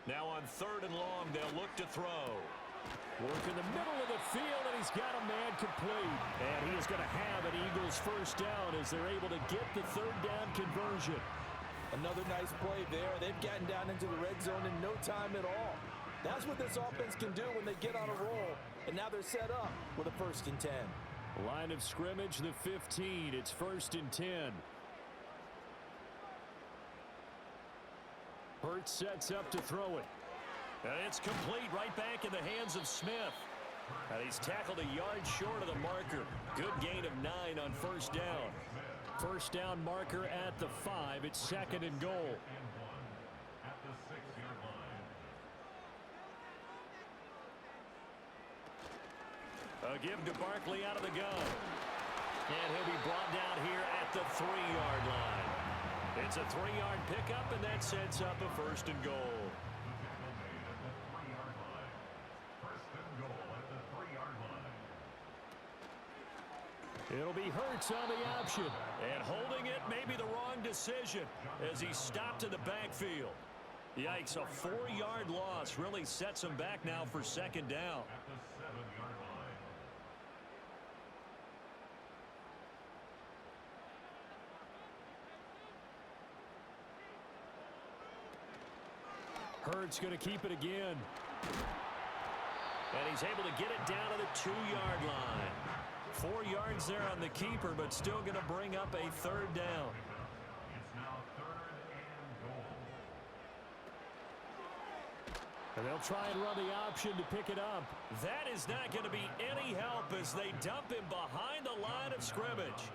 Now on third and long, they'll look to throw. Work in the middle of the field, and he's got a man complete. And he is going to have an Eagles first down as they're able to get the third down conversion. Another nice play there. They've gotten down into the red zone in no time at all. That's what this offense can do when they get on a roll. And now they're set up with a 1st and 10. Line of scrimmage, the 15. It's 1st and 10. Hurts sets up to throw it. And it's complete right back in the hands of Smith. And he's tackled a yard short of the marker. Good gain of 9 on 1st down. First down marker at the 5. It's 2nd and goal. At the 6-yard line. A give to Barkley out of the gun. And he'll be brought down here at the 3-yard line. It's a 3-yard pickup, and that sets up a 1st and goal. It'll be Hurts on the option. And holding it may be the wrong decision as he's stopped in the backfield. Yikes, a 4-yard loss really sets him back now for 2nd down. At the 7-yard line. Hurts going to keep it again. And he's able to get it down to the 2-yard line. 4 yards there on the keeper, but still going to bring up a 3rd down. It's now 3rd and goal. And they'll try and run the option to pick it up. That is not going to be any help as they dump him behind the line of scrimmage.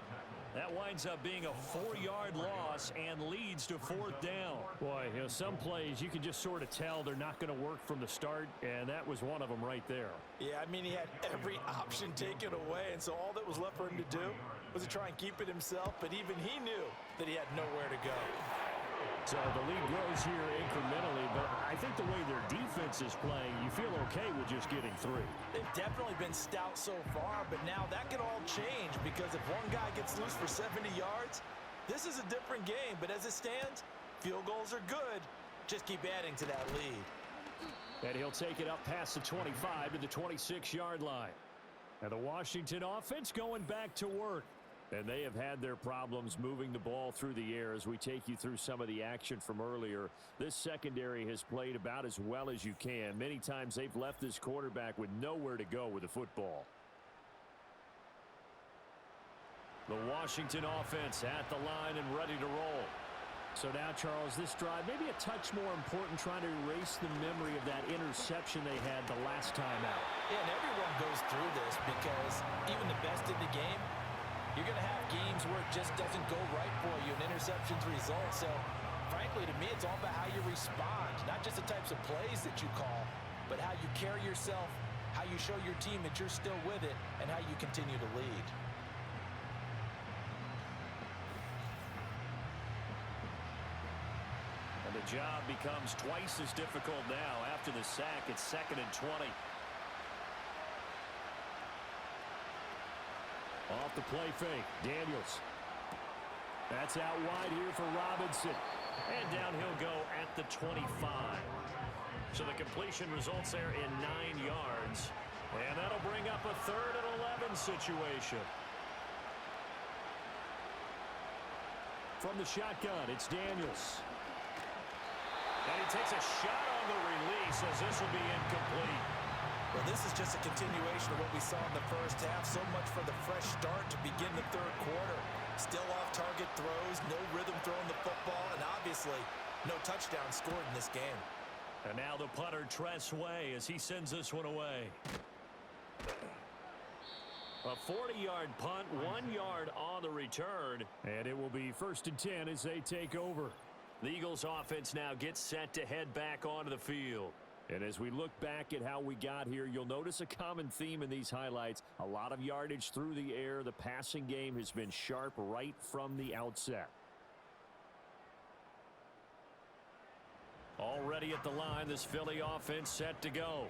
That winds up being a 4-yard loss and leads to 4th down. Boy, you know, some plays you can just sort of tell they're not going to work from the start, and that was one of them right there. Yeah, I mean, he had every option taken away, and so all that was left for him to do was to try and keep it himself, but even he knew that he had nowhere to go. So the lead grows here incrementally, but I think the way their defense is playing, you feel okay with just getting 3. They've definitely been stout so far, but now that could all change because if one guy gets loose for 70 yards, this is a different game. But as it stands, field goals are good. Just keep adding to that lead. And he'll take it up past the 25 to the 26-yard line. And the Washington offense going back to work. And they have had their problems moving the ball through the air as we take you through some of the action from earlier. This secondary has played about as well as you can. Many times they've left this quarterback with nowhere to go with the football. The Washington offense at the line and ready to roll. So now, Charles, this drive maybe a touch more important, trying to erase the memory of that interception they had the last time out. Yeah, and everyone goes through this because even the best in the game You're going to have games where it just doesn't go right for you, and interceptions result. So, frankly, to me, it's all about how you respond, not just the types of plays that you call, but how you carry yourself, how you show your team that you're still with it, and how you continue to lead. And the job becomes twice as difficult now. After the sack, it's 2nd and 20. Off the play fake, Daniels. That's out wide here for Robinson. And down he'll go at the 25. So the completion results there in 9 yards. And that'll bring up a 3rd and 11 situation. From the shotgun, it's Daniels. And he takes a shot on the release as this will be incomplete. Well, this is just a continuation of what we saw in the first half. So much for the fresh start to begin the third quarter. Still off-target throws, no rhythm throwing the football, and obviously no touchdown scored in this game. And now the punter Tress Way as he sends this one away. A 40-yard punt, 1 yard on the return. And it will be 1st and 10 as they take over. The Eagles offense now gets set to head back onto the field. And as we look back at how we got here, you'll notice a common theme in these highlights. A lot of yardage through the air. The passing game has been sharp right from the outset. Already at the line, this Philly offense set to go.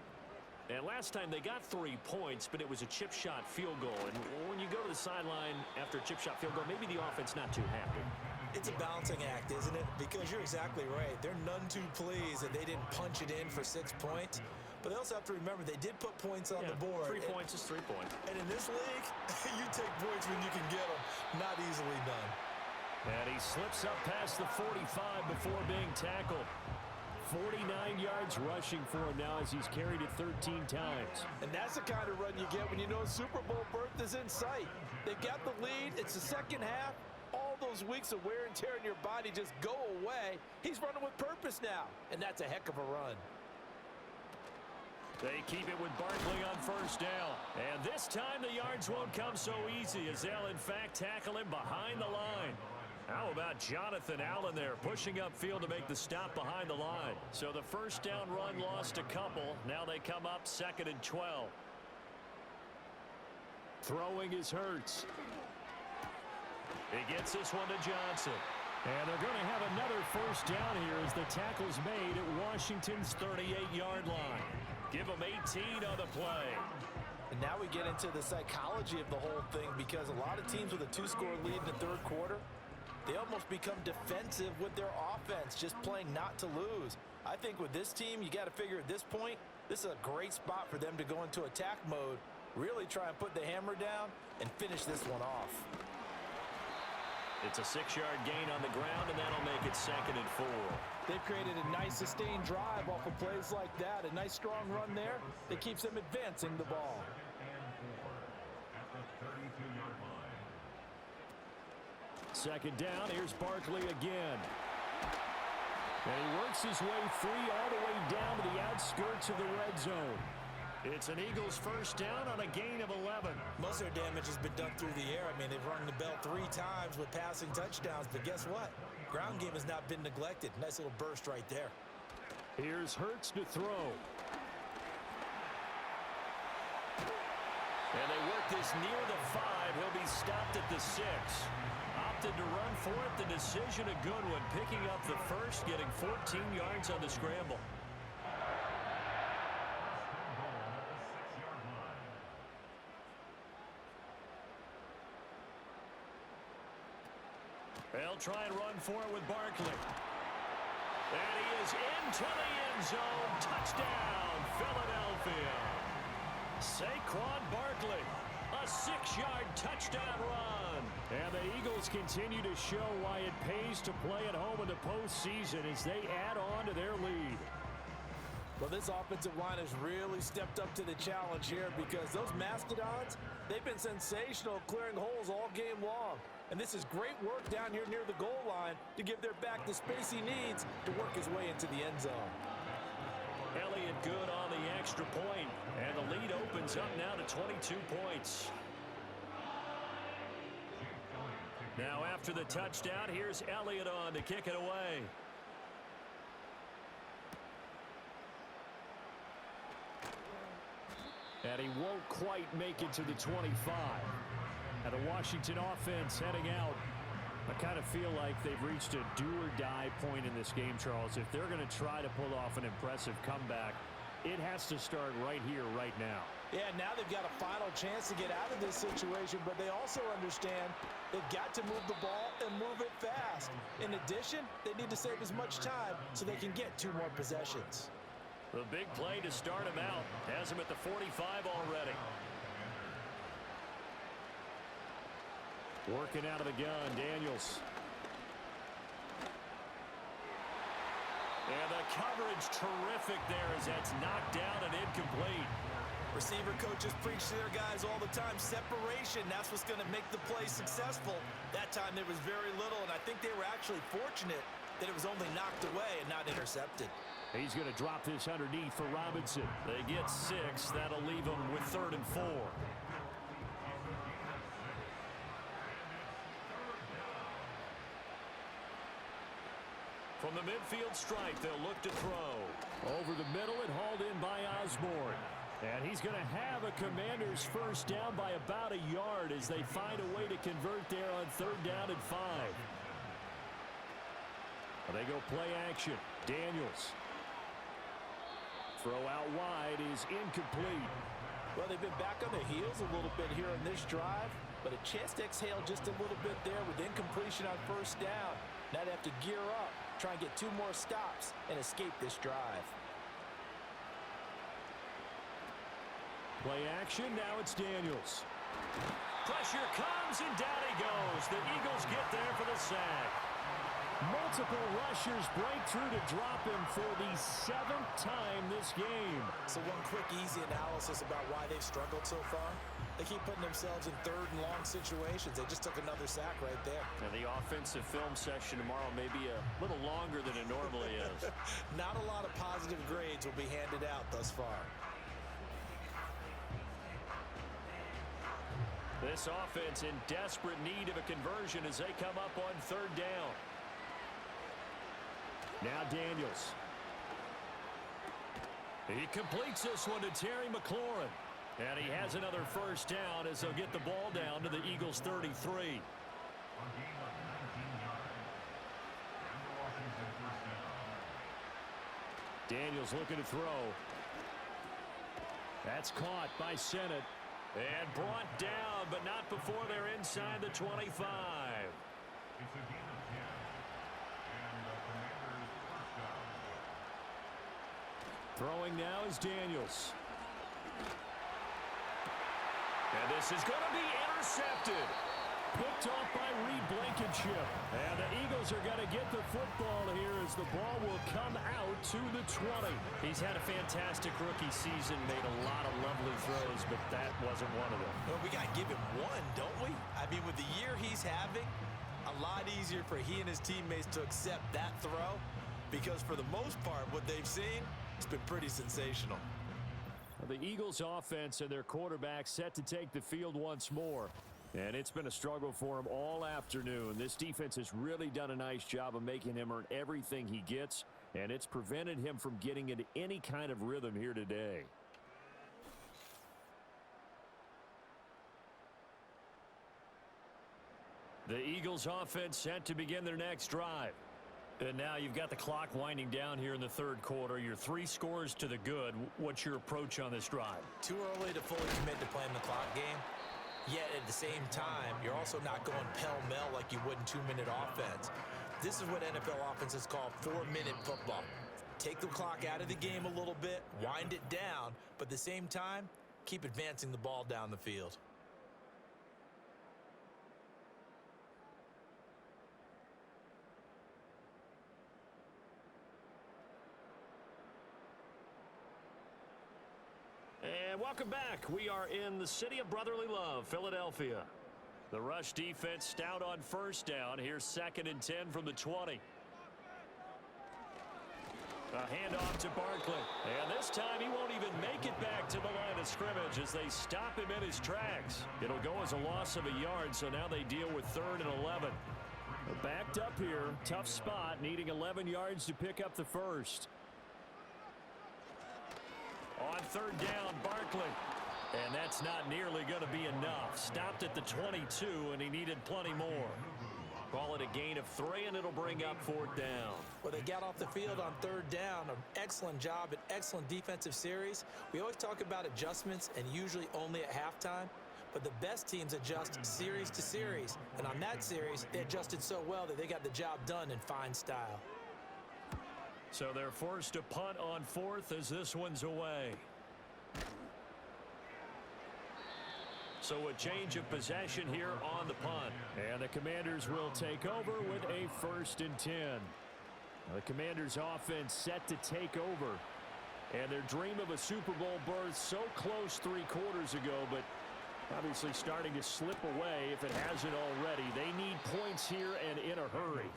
And last time they got 3 points, but it was a chip shot field goal. And when you go to the sideline after a chip shot field goal, maybe the offense not too happy. It's a balancing act, isn't it? Because you're exactly right. They're none too pleased that they didn't punch it in for 6 points. But they also have to remember they did put points on the board. 3 points is 3 points. And in this league, you take points when you can get them. Not easily done. And he slips up past the 45 before being tackled. 49 yards rushing for him now as he's carried it 13 times. And that's the kind of run you get when you know Super Bowl berth is in sight. They've got the lead. It's the second half. All those weeks of wear and tear in your body just go away. He's running with purpose now, and that's a heck of a run. They keep it with Barkley on 1st down. And this time the yards won't come so easy as they'll, in fact, tackle him behind the line. How about Jonathan Allen there pushing upfield to make the stop behind the line? So the 1st down run lost a couple. Now they come up 2nd and 12. Throwing is Hurts. He gets this one to Johnson. And they're going to have another 1st down here as the tackle's made at Washington's 38-yard line. Give them 18 on the play. And now we get into the psychology of the whole thing because a lot of teams with a 2-score lead in the third quarter, they almost become defensive with their offense, just playing not to lose. I think with this team, you got to figure at this point, this is a great spot for them to go into attack mode, really try and put the hammer down and finish this one off. It's a 6-yard gain on the ground, and that'll make it 2nd and 4. They've created a nice sustained drive off of plays like that. A nice strong run there that keeps them advancing the ball. At the 32-yard line. 2nd down, here's Barkley again. And he works his way free all the way down to the outskirts of the red zone. It's an Eagles 1st down on a gain of 11. Most of their damage has been done through the air. I mean, they've rung the bell 3 times with passing touchdowns, but guess what? Ground game has not been neglected. Nice little burst right there. Here's Hurts to throw. And they work this near the 5. He'll be stopped at the 6. Opted to run for it. The decision a good one. Picking up the 1st, getting 14 yards on the scramble. They'll try and run for it with Barkley. And he is into the end zone. Touchdown, Philadelphia. Saquon Barkley, a 6-yard touchdown run. And the Eagles continue to show why it pays to play at home in the postseason as they add on to their lead. Well, this offensive line has really stepped up to the challenge here because those Mastodons, they've been sensational clearing holes all game long. And this is great work down here near the goal line to give their back the space he needs to work his way into the end zone. Elliott good on the extra point, and the lead opens up now to 22 points. Now after the touchdown, here's Elliott on to kick it away. And he won't quite make it to the 25. Now the Washington offense heading out. I kind of feel like they've reached a do-or-die point in this game, Charles. If they're going to try to pull off an impressive comeback, it has to start right here, right now. Yeah, now they've got a final chance to get out of this situation, but they also understand they've got to move the ball and move it fast. In addition, they need to save as much time so they can get 2 more possessions. The big play to start him out has him at the 45 already. Working out of the gun, Daniels. And the coverage terrific there as that's knocked down and incomplete. Receiver coaches preach to their guys all the time. Separation, that's what's going to make the play successful. That time there was very little, and I think they were actually fortunate that it was only knocked away and not intercepted. He's going to drop this underneath for Robinson. They get 6. That'll leave them with 3rd and 4. From the midfield stripe, they'll look to throw. Over the middle and hauled in by Osborne. And he's going to have a Commanders first down by about a yard as they find a way to convert there on 3rd down and 5. They go play action. Daniels. Throw out wide is incomplete. Well, they've been back on their heels a little bit here in this drive, but a chance to exhale just a little bit there with incompletion on 1st down. Now they have to gear up, try and get 2 more stops, and escape this drive. Play action, now it's Daniels. Pressure comes, and down he goes. The Eagles get there for the sack. Multiple rushers break through to drop him for the 7th time this game. So one quick, easy analysis about why they've struggled so far. They keep putting themselves in 3rd and long situations. They just took another sack right there. Now the offensive film session tomorrow may be a little longer than it normally is. Not a lot of positive grades will be handed out thus far. This offense in desperate need of a conversion as they come up on 3rd down. Now Daniels. He completes this one to Terry McLaurin. And he has another first down as they'll get the ball down to the Eagles' 33. On gain of 19 yards. And the Washington first down. Daniels looking to throw. That's caught by Sennett. And brought down, but not before they're inside the 25. It's a gain of 10. And the Commanders first down. Throwing now is Daniels. And this is going to be intercepted. Picked off by Reed Blankenship. And the Eagles are going to get the football here as the ball will come out to the 20. He's had a fantastic rookie season, made a lot of lovely throws, but that wasn't one of them. Well, we got to give him one, don't we? I mean, with the year he's having, a lot easier for he and his teammates to accept that throw because for the most part, what they've seen, it's been pretty sensational. The Eagles offense and their quarterback set to take the field once more. And it's been a struggle for him all afternoon. This defense has really done a nice job of making him earn everything he gets, and it's prevented him from getting into any kind of rhythm here today. The Eagles offense set to begin their next drive. And now you've got the clock winding down here in the 3rd quarter. You're 3 scores to the good. What's your approach on this drive? Too early to fully commit to playing the clock game. Yet at the same time, you're also not going pell-mell like you would in 2-minute offense. This is what NFL offenses call 4-minute football. Take the clock out of the game a little bit, wind it down, but at the same time, keep advancing the ball down the field. And welcome back. We are in the city of brotherly love, Philadelphia. The rush defense stout on first down. Here's 2nd and 10 from the 20. A handoff to Barkley. And this time he won't even make it back to the line of scrimmage as they stop him in his tracks. It'll go as a loss of a yard, so now they deal with 3rd and 11. They're backed up here. Tough spot, needing 11 yards to pick up the first. On 3rd down, Barkley. And that's not nearly going to be enough. Stopped at the 22, and he needed plenty more. Call it a gain of 3, and it'll bring up 4th down. Well, they got off the field on 3rd down. An excellent job, an excellent defensive series. We always talk about adjustments, and usually only at halftime. But the best teams adjust series to series. And on that series, they adjusted so well that they got the job done in fine style. So they're forced to punt on 4th as this one's away. So a change of possession here on the punt. And the Commanders will take over with a 1st and 10. The Commanders' offense set to take over. And their dream of a Super Bowl berth so close 3 quarters ago, but obviously starting to slip away if it hasn't already. They need points here and in a hurry.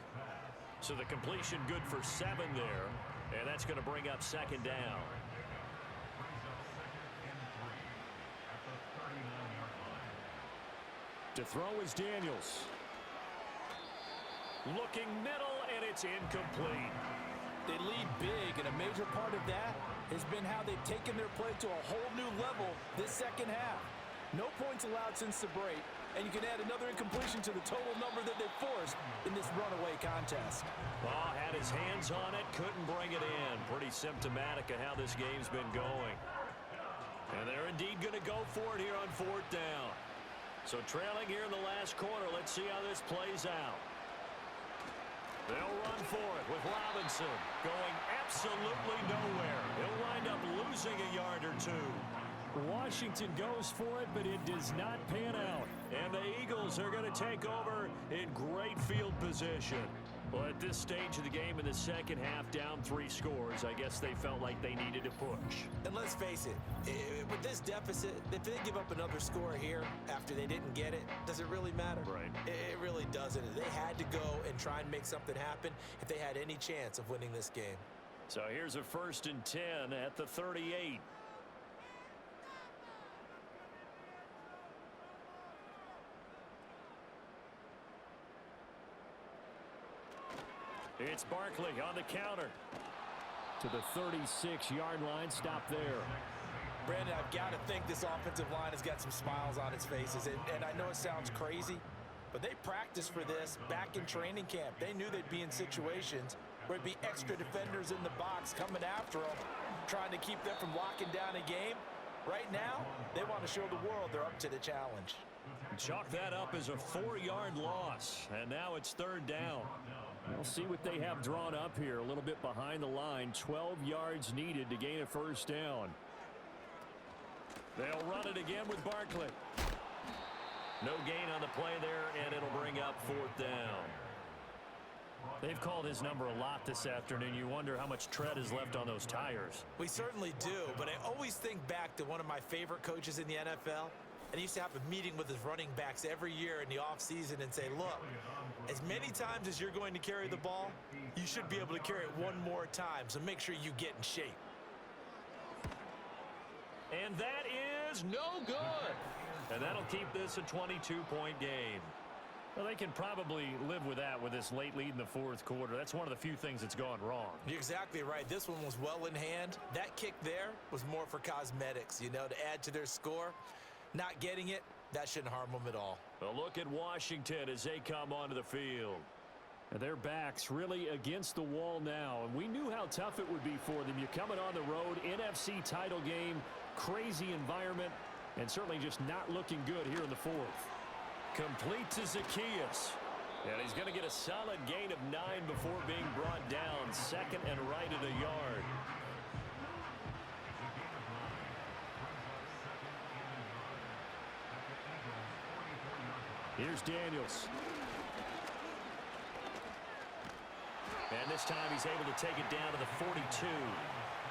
So the completion good for 7 there. And that's going to bring up 2nd down. To throw is Daniels. Looking middle, and it's incomplete. They lead big, and a major part of that has been how they've taken their play to a whole new level this second half. No points allowed since the break, and you can add another incompletion to the total number that they forced in this runaway contest. Oh, had his hands on it, couldn't bring it in. Pretty symptomatic of how this game's been going. And they're indeed going to go for it here on 4th down. So trailing here in the last quarter, let's see how this plays out. They'll run for it with Robinson going absolutely nowhere. He'll wind up losing a yard or 2. Washington goes for it, but it does not pan out. And the Eagles are going to take over in great field position. Well, at this stage of the game in the second half, down 3 scores, I guess they felt like they needed to push. And let's face it, with this deficit, if they give up another score here after they didn't get it, does it really matter? Right. It really doesn't. They had to go and try and make something happen if they had any chance of winning this game. So here's a 1st and 10 at the 38. It's Barkley on the counter. To the 36-yard line. Stop there. Brandon, I've got to think this offensive line has got some smiles on its faces. And I know it sounds crazy, but they practiced for this back in training camp. They knew they'd be in situations where it'd be extra defenders in the box coming after them, trying to keep them from locking down a game. Right now, they want to show the world they're up to the challenge. Chalk that up as a 4-yard loss, and now it's 3rd down. We'll see what they have drawn up here. A little bit behind the line. 12 yards needed to gain a 1st down. They'll run it again with Barkley. No gain on the play there, and it'll bring up 4th down. They've called his number a lot this afternoon. You wonder how much tread is left on those tires. We certainly do, but I always think back to one of my favorite coaches in the NFL. And he used to have a meeting with his running backs every year in the offseason and say, look, as many times as you're going to carry the ball, you should be able to carry it one more time, so make sure you get in shape. And that is no good. And that'll keep this a 22-point game. Well, they can probably live with that with this late lead in the 4th quarter. That's one of the few things that's gone wrong. You're exactly right. This one was well in hand. That kick there was more for cosmetics, to add to their score. Not getting it, that shouldn't harm them at all. A look at Washington as they come onto the field. And their backs really against the wall now. And we knew how tough it would be for them. You're coming on the road, NFC title game, crazy environment, and certainly just not looking good here in the 4th. Complete to Zacchaeus. And he's going to get a solid gain of 9 before being brought down. 2nd and right at a yard. Here's Daniels. And this time he's able to take it down to the 42.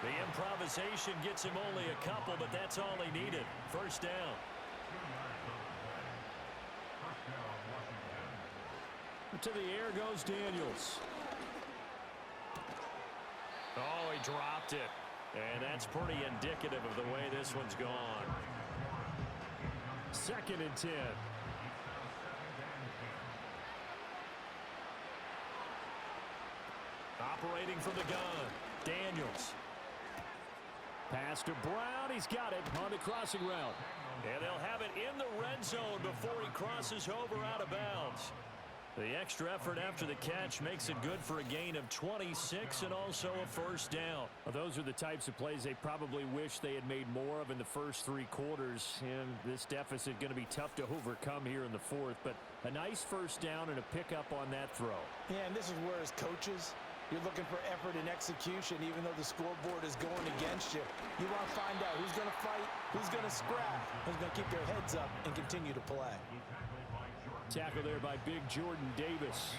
The improvisation gets him only a couple, but that's all he needed. 1st down. To the air goes Daniels. Oh, he dropped it. And that's pretty indicative of the way this one's gone. 2nd and 10. Operating from the gun, Daniels. Pass to Brown. He's got it on the crossing route. And they'll have it in the red zone before he crosses over out of bounds. The extra effort after the catch makes it good for a gain of 26 and also a first down. Well, those are the types of plays they probably wish they had made more of in the first 3 quarters. And this deficit going to be tough to overcome here in the 4th. But a nice first down and a pickup on that throw. Yeah, and this is where as coaches, you're looking for effort and execution, even though the scoreboard is going against you. You want to find out who's going to fight, who's going to scrap, who's going to keep their heads up and continue to play. Tackle there by big Jordan Davis.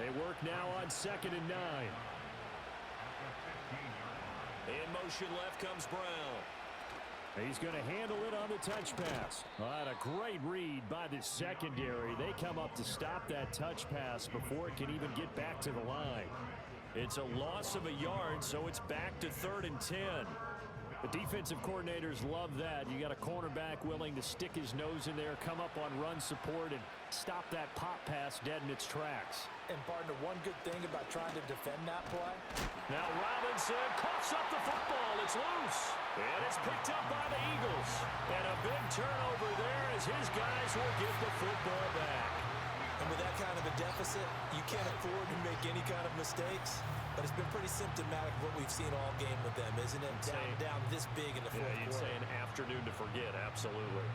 They work now on 2nd and 9. In motion left comes Brown. He's going to handle it on the touch pass. What a great read by the secondary. They come up to stop that touch pass before it can even get back to the line. It's a loss of a yard, so it's back to 3rd and 10. The defensive coordinators love that. You got a cornerback willing to stick his nose in there, come up on run support, and stop that pop pass dead in its tracks. And, partner, one good thing about trying to defend that play. Now Robinson coughs up the football. It's loose. And it's picked up by the Eagles. And a big turnover there as his guys will get the football back. And with that kind of a deficit, you can't afford to make any kind of mistakes. But it's been pretty symptomatic of what we've seen all game with them, isn't it? Down this big in the 4th quarter. You'd say an afternoon to forget, absolutely.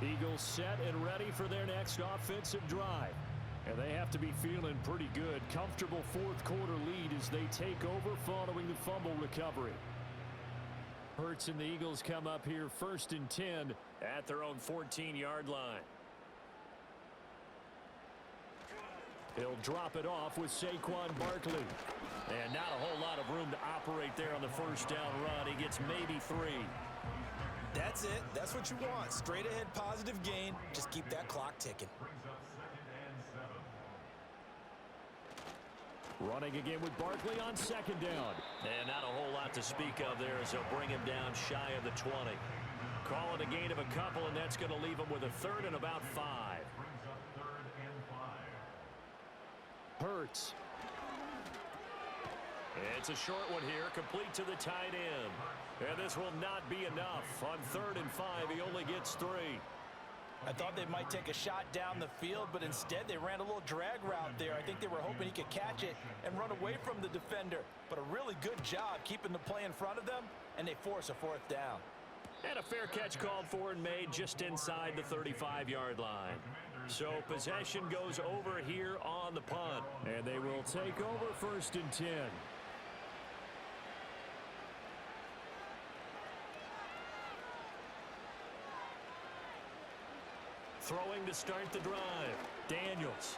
Eagles set and ready for their next offensive drive. And they have to be feeling pretty good. Comfortable 4th quarter lead as they take over following the fumble recovery. Hurts and the Eagles come up here 1st and 10 at their own 14-yard line. He'll drop it off with Saquon Barkley. And not a whole lot of room to operate there on the first down run. He gets maybe 3. That's it. That's what you want. Straight ahead positive gain. Just keep that clock ticking. Running again with Barkley on 2nd down. And not a whole lot to speak of there as they'll bring him down shy of the 20. Call it a gain of a couple, and that's going to leave him with a 3rd and about 5. Hurts. It's a short one here, complete to the tight end. And this will not be enough. On 3rd and 5, he only gets 3. I thought they might take a shot down the field, but instead they ran a little drag route there. I think they were hoping he could catch it and run away from the defender. But a really good job keeping the play in front of them, and they force a 4th down. And a fair catch called for and made just inside the 35-yard line. So possession goes over here on the punt. And they will take over 1st and 10. Throwing to start the drive. Daniels.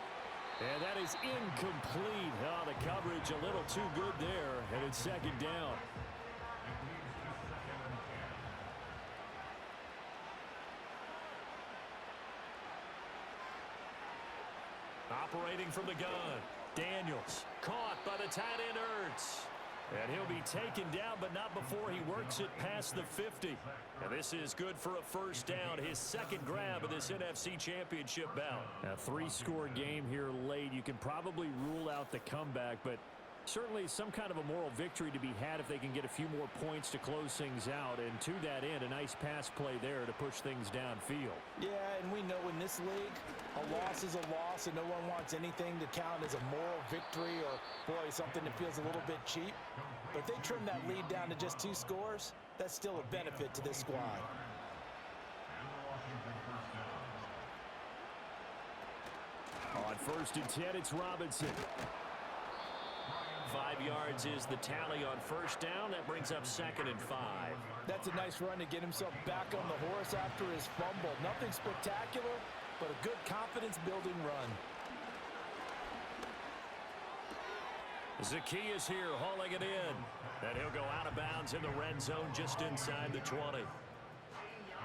And that is incomplete. Oh, the coverage a little too good there. And it's 2nd down. Operating from the gun. Daniels. Caught by the tight end Ertz. And he'll be taken down, but not before he works it past the 50. And this is good for a first down. His 2nd grab of this NFC Championship bout. A 3-score game here late. You can probably rule out the comeback, but certainly some kind of a moral victory to be had if they can get a few more points to close things out. And to that end, a nice pass play there to push things downfield. Yeah, and we know in this league, a loss is a loss, and no one wants anything to count as a moral victory or, boy, something that feels a little bit cheap. But if they trim that lead down to just 2 scores, that's still a benefit to this squad. On 1st and 10, it's Robinson. 5 yards is the tally on first down. That brings up 2nd and 5. That's a nice run to get himself back on the horse after his fumble. Nothing spectacular, but a good confidence-building run. Zacchaeus here hauling it in. And he'll go out of bounds in the red zone just inside the 20.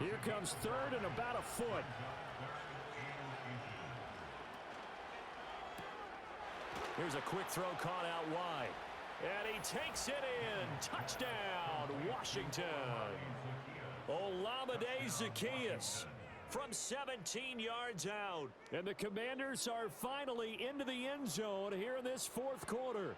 Here comes 3rd and about a foot. Here's a quick throw caught out wide. And he takes it in. Touchdown, Washington. Olamide Zaccheaus from 17 yards out. And the Commanders are finally into the end zone here in this fourth quarter.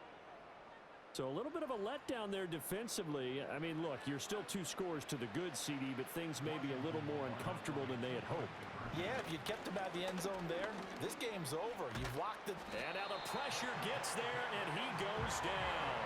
So a little bit of a letdown there defensively. I mean, look, you're still 2 scores to the good, CD, but things may be a little more uncomfortable than they had hoped. Yeah, if you'd kept him out of the end zone there, this game's over. You've locked it. And now the pressure gets there, and he goes down.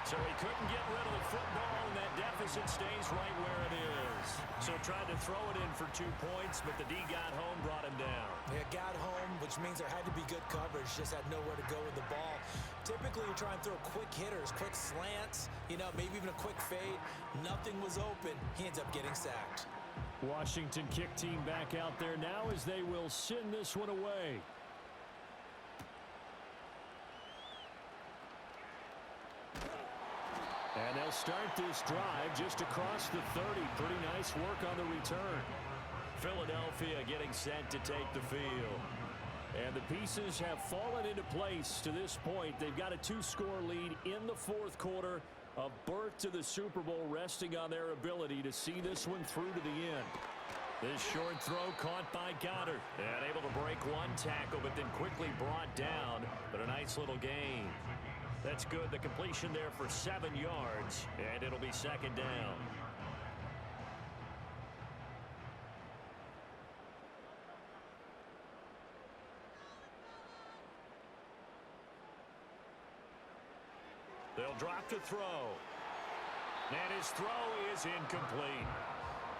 So he couldn't get rid of the football, and that deficit stays right where it is. So tried to throw it in for 2 points, but the D got home, brought him down. Yeah, got home, which means there had to be good coverage. Just had nowhere to go with the ball. Typically, you try and throw quick hitters, quick slants, maybe even a quick fade. Nothing was open. He ends up getting sacked. Washington kick team back out there now as they will send this one away. And they'll start this drive just across the 30. Pretty nice work on the return. Philadelphia getting set to take the field. And the pieces have fallen into place to this point. They've got a 2-score lead in the fourth quarter. A berth to the Super Bowl resting on their ability to see this one through to the end. This short throw caught by Goddard. And able to break one tackle, but then quickly brought down. But a nice little gain. That's good. The completion there for 7 yards. And it'll be second down. They'll drop to throw. And his throw is incomplete.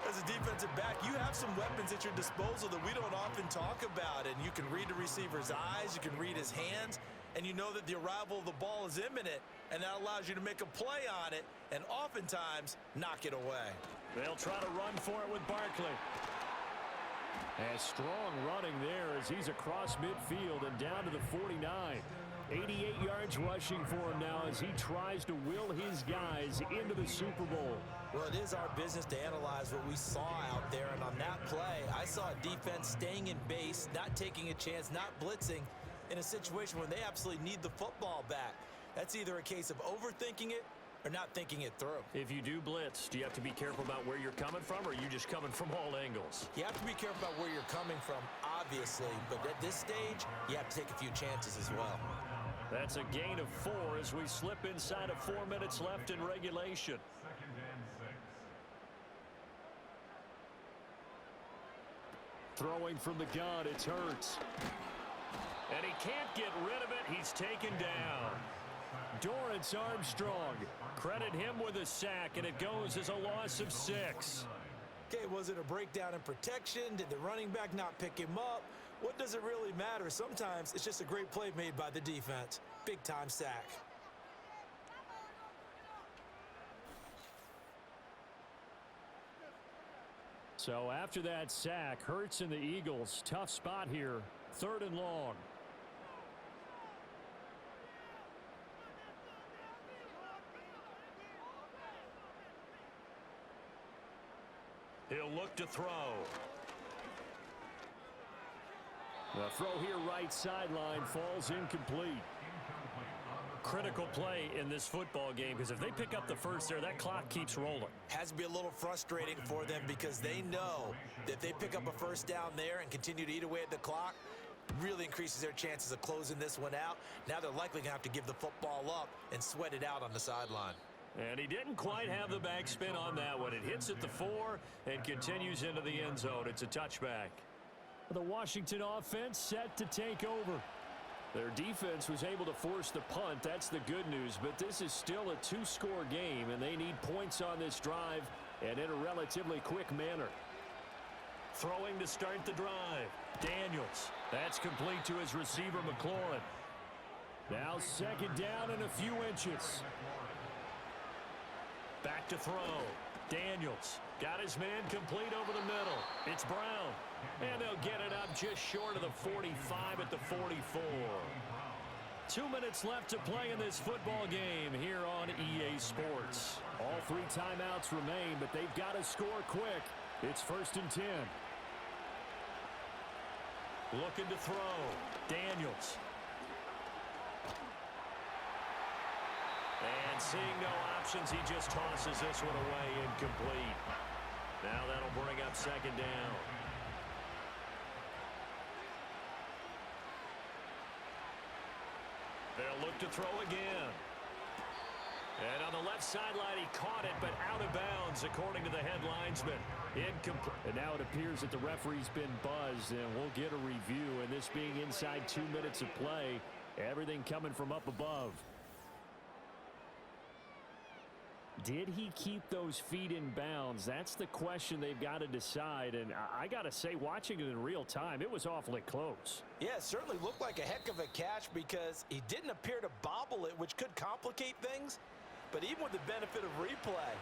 As a defensive back, you have some weapons at your disposal that we don't often talk about. And you can read the receiver's eyes, you can read his hands, and you know that the arrival of the ball is imminent, and that allows you to make a play on it and oftentimes knock it away. They'll try to run for it with Barkley. And strong running there as he's across midfield and down to the 49. 88 yards rushing for him now as he tries to will his guys into the Super Bowl. Well, it is our business to analyze what we saw out there, and on that play, I saw a defense staying in base, not taking a chance, not blitzing, in a situation where they absolutely need the football back. That's either a case of overthinking it or not thinking it through. If you do blitz, do you have to be careful about where you're coming from, or are you just coming from all angles? You have to be careful about where you're coming from, obviously, but at this stage, you have to take a few chances as well. That's a gain of 4 as we slip inside of 4 minutes left in regulation. 2nd and 6. Throwing from the gun, it's Hurts. And he can't get rid of it. He's taken down. Dorrance Armstrong. Credit him with a sack, and it goes as a loss of 6. Okay, was it a breakdown in protection? Did the running back not pick him up? What does it really matter? Sometimes it's just a great play made by the defense. Big-time sack. So after that sack, Hurts and the Eagles, tough spot here. 3rd and long. He'll look to throw. The throw here right sideline falls incomplete. Critical play in this football game because if they pick up the first there, that clock keeps rolling. Has to be a little frustrating for them because they know that if they pick up a first down there and continue to eat away at the clock, really increases their chances of closing this one out. Now they're likely going to have to give the football up and sweat it out on the sideline. And he didn't quite have the backspin on that one. It hits at the 4 and continues into the end zone. It's a touchback. The Washington offense set to take over. Their defense was able to force the punt. That's the good news. But this is still a 2-score game, and they need points on this drive and in a relatively quick manner. Throwing to start the drive. Daniels. That's complete to his receiver, McLaurin. Now 2nd down and a few inches. Back to throw. Daniels got his man complete over the middle. It's Brown. And they'll get it up just short of the 45 at the 44. 2 minutes left to play in this football game here on EA Sports. All 3 timeouts remain, but they've got to score quick. It's 1st and 10. Looking to throw. Daniels. And seeing no options, he just tosses this one away, incomplete. Now that'll bring up second down. They'll look to throw again. And on the left sideline, he caught it, but out of bounds, according to the head linesman. Incomplete. And now it appears that the referee's been buzzed, and we'll get a review. And this being inside 2 minutes of play, everything coming from up above. Did he keep those feet in bounds? That's the question they've got to decide. And I got to say, watching it in real time, it was awfully close. Yeah, it certainly looked like a heck of a catch because he didn't appear to bobble it, which could complicate things. But even with the benefit of replay,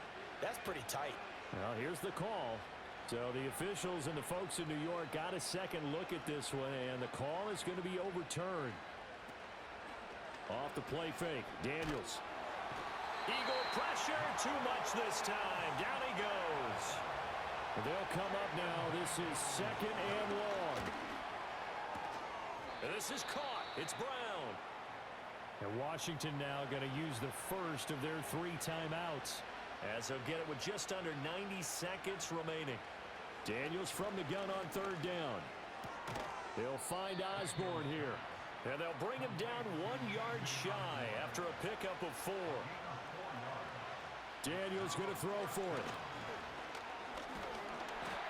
that's pretty tight. Well, here's the call. So the officials and the folks in New York got a second look at this one, and the call is going to be overturned. Off the play fake, Daniels. Eagle pressure, too much this time. Down he goes. They'll come up now. This is second and long. And this is caught. It's Brown. And Washington now going to use the first of their 3 timeouts. As they'll get it with just under 90 seconds remaining. Daniels from the gun on third down. They'll find Osborne here. And they'll bring him down 1 yard shy after a pickup of 4. Daniels going to throw for it.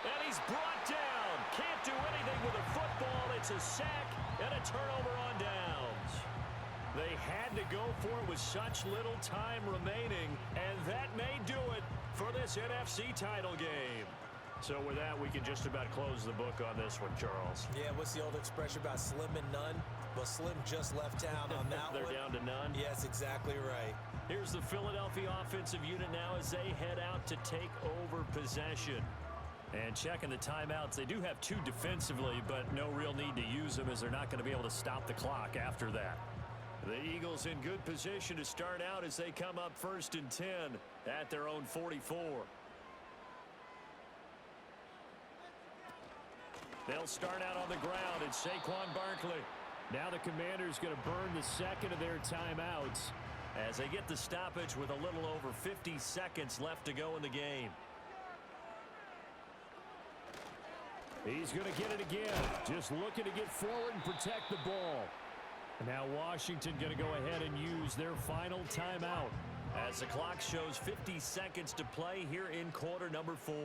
And he's brought down. Can't do anything with a football. It's a sack and a turnover on downs. They had to go for it with such little time remaining, and that may do it for this NFC title game. So with that, we can just about close the book on this one, Charles. Yeah, what's the old expression about slim and none? Well, Slim just left town on that They're one. down to none? Yes, exactly right. Here's the Philadelphia offensive unit now as they head out to take over possession. And checking the timeouts, they do have 2 defensively, but no real need to use them as they're not going to be able to stop the clock after that. The Eagles in good position to start out as they come up 1st and 10 at their own 44. They'll start out on the ground. It's Saquon Barkley. Now the Commanders going to burn the second of their timeouts as they get the stoppage with a little over 50 seconds left to go in the game. He's going to get it again. Just looking to get forward and protect the ball. And now Washington going to go ahead and use their final timeout. As the clock shows 50 seconds to play here in quarter number 4.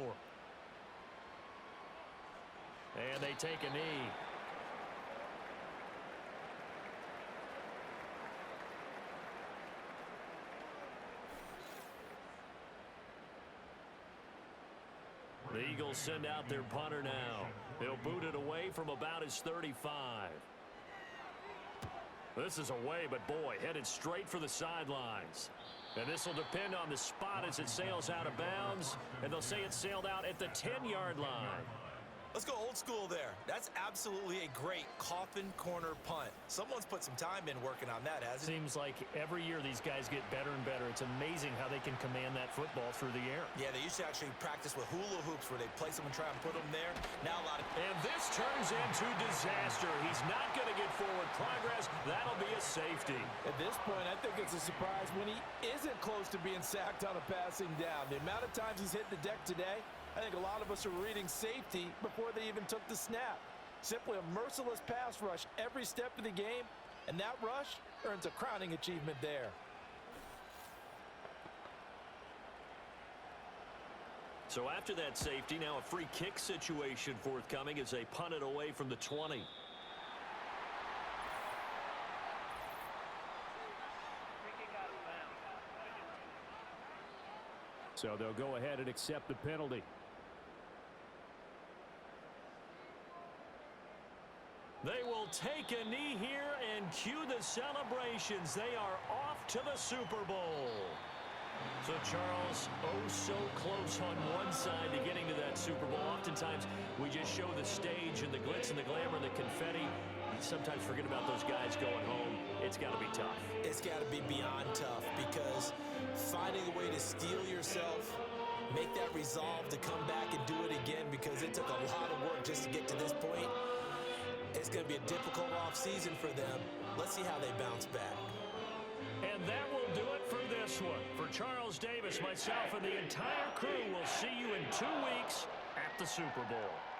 And they take a knee. The Eagles send out their punter now. They'll boot it away from about his 35. This is away, but boy, headed straight for the sidelines. And this will depend on the spot as it sails out of bounds. And they'll say it sailed out at the 10-yard line. Let's go old school there. That's absolutely a great coffin corner punt. Someone's put some time in working on that, hasn't it? Seems like every year these guys get better and better. It's amazing how they can command that football through the air. Yeah, they used to actually practice with hula hoops where they place them and try and put them there. Now a lot of... And this turns into disaster. He's not going to get forward progress. That'll be a safety. At this point, I think it's a surprise when he isn't close to being sacked on a passing down. The amount of times he's hit the deck today, I think a lot of us are reading safety before they even took the snap. Simply a merciless pass rush every step of the game, and that rush earns a crowning achievement there. So after that safety, now a free kick situation forthcoming as they punt it away from the 20. So they'll go ahead and accept the penalty. They will take a knee here and cue the celebrations. They are off to the Super Bowl. So, Charles, oh so close on one side to getting to that Super Bowl. Oftentimes, we just show the stage and the glitz and the glamour and the confetti. We sometimes forget about those guys going home. It's got to be tough. It's got to be beyond tough because finding a way to steel yourself, make that resolve to come back and do it again because it took a lot of work just to get to this point. It's going to be a difficult offseason for them. Let's see how they bounce back. And that will do it for this this one. For Charles Davis, myself, and the entire crew, will see you in 2 weeks at the Super Bowl.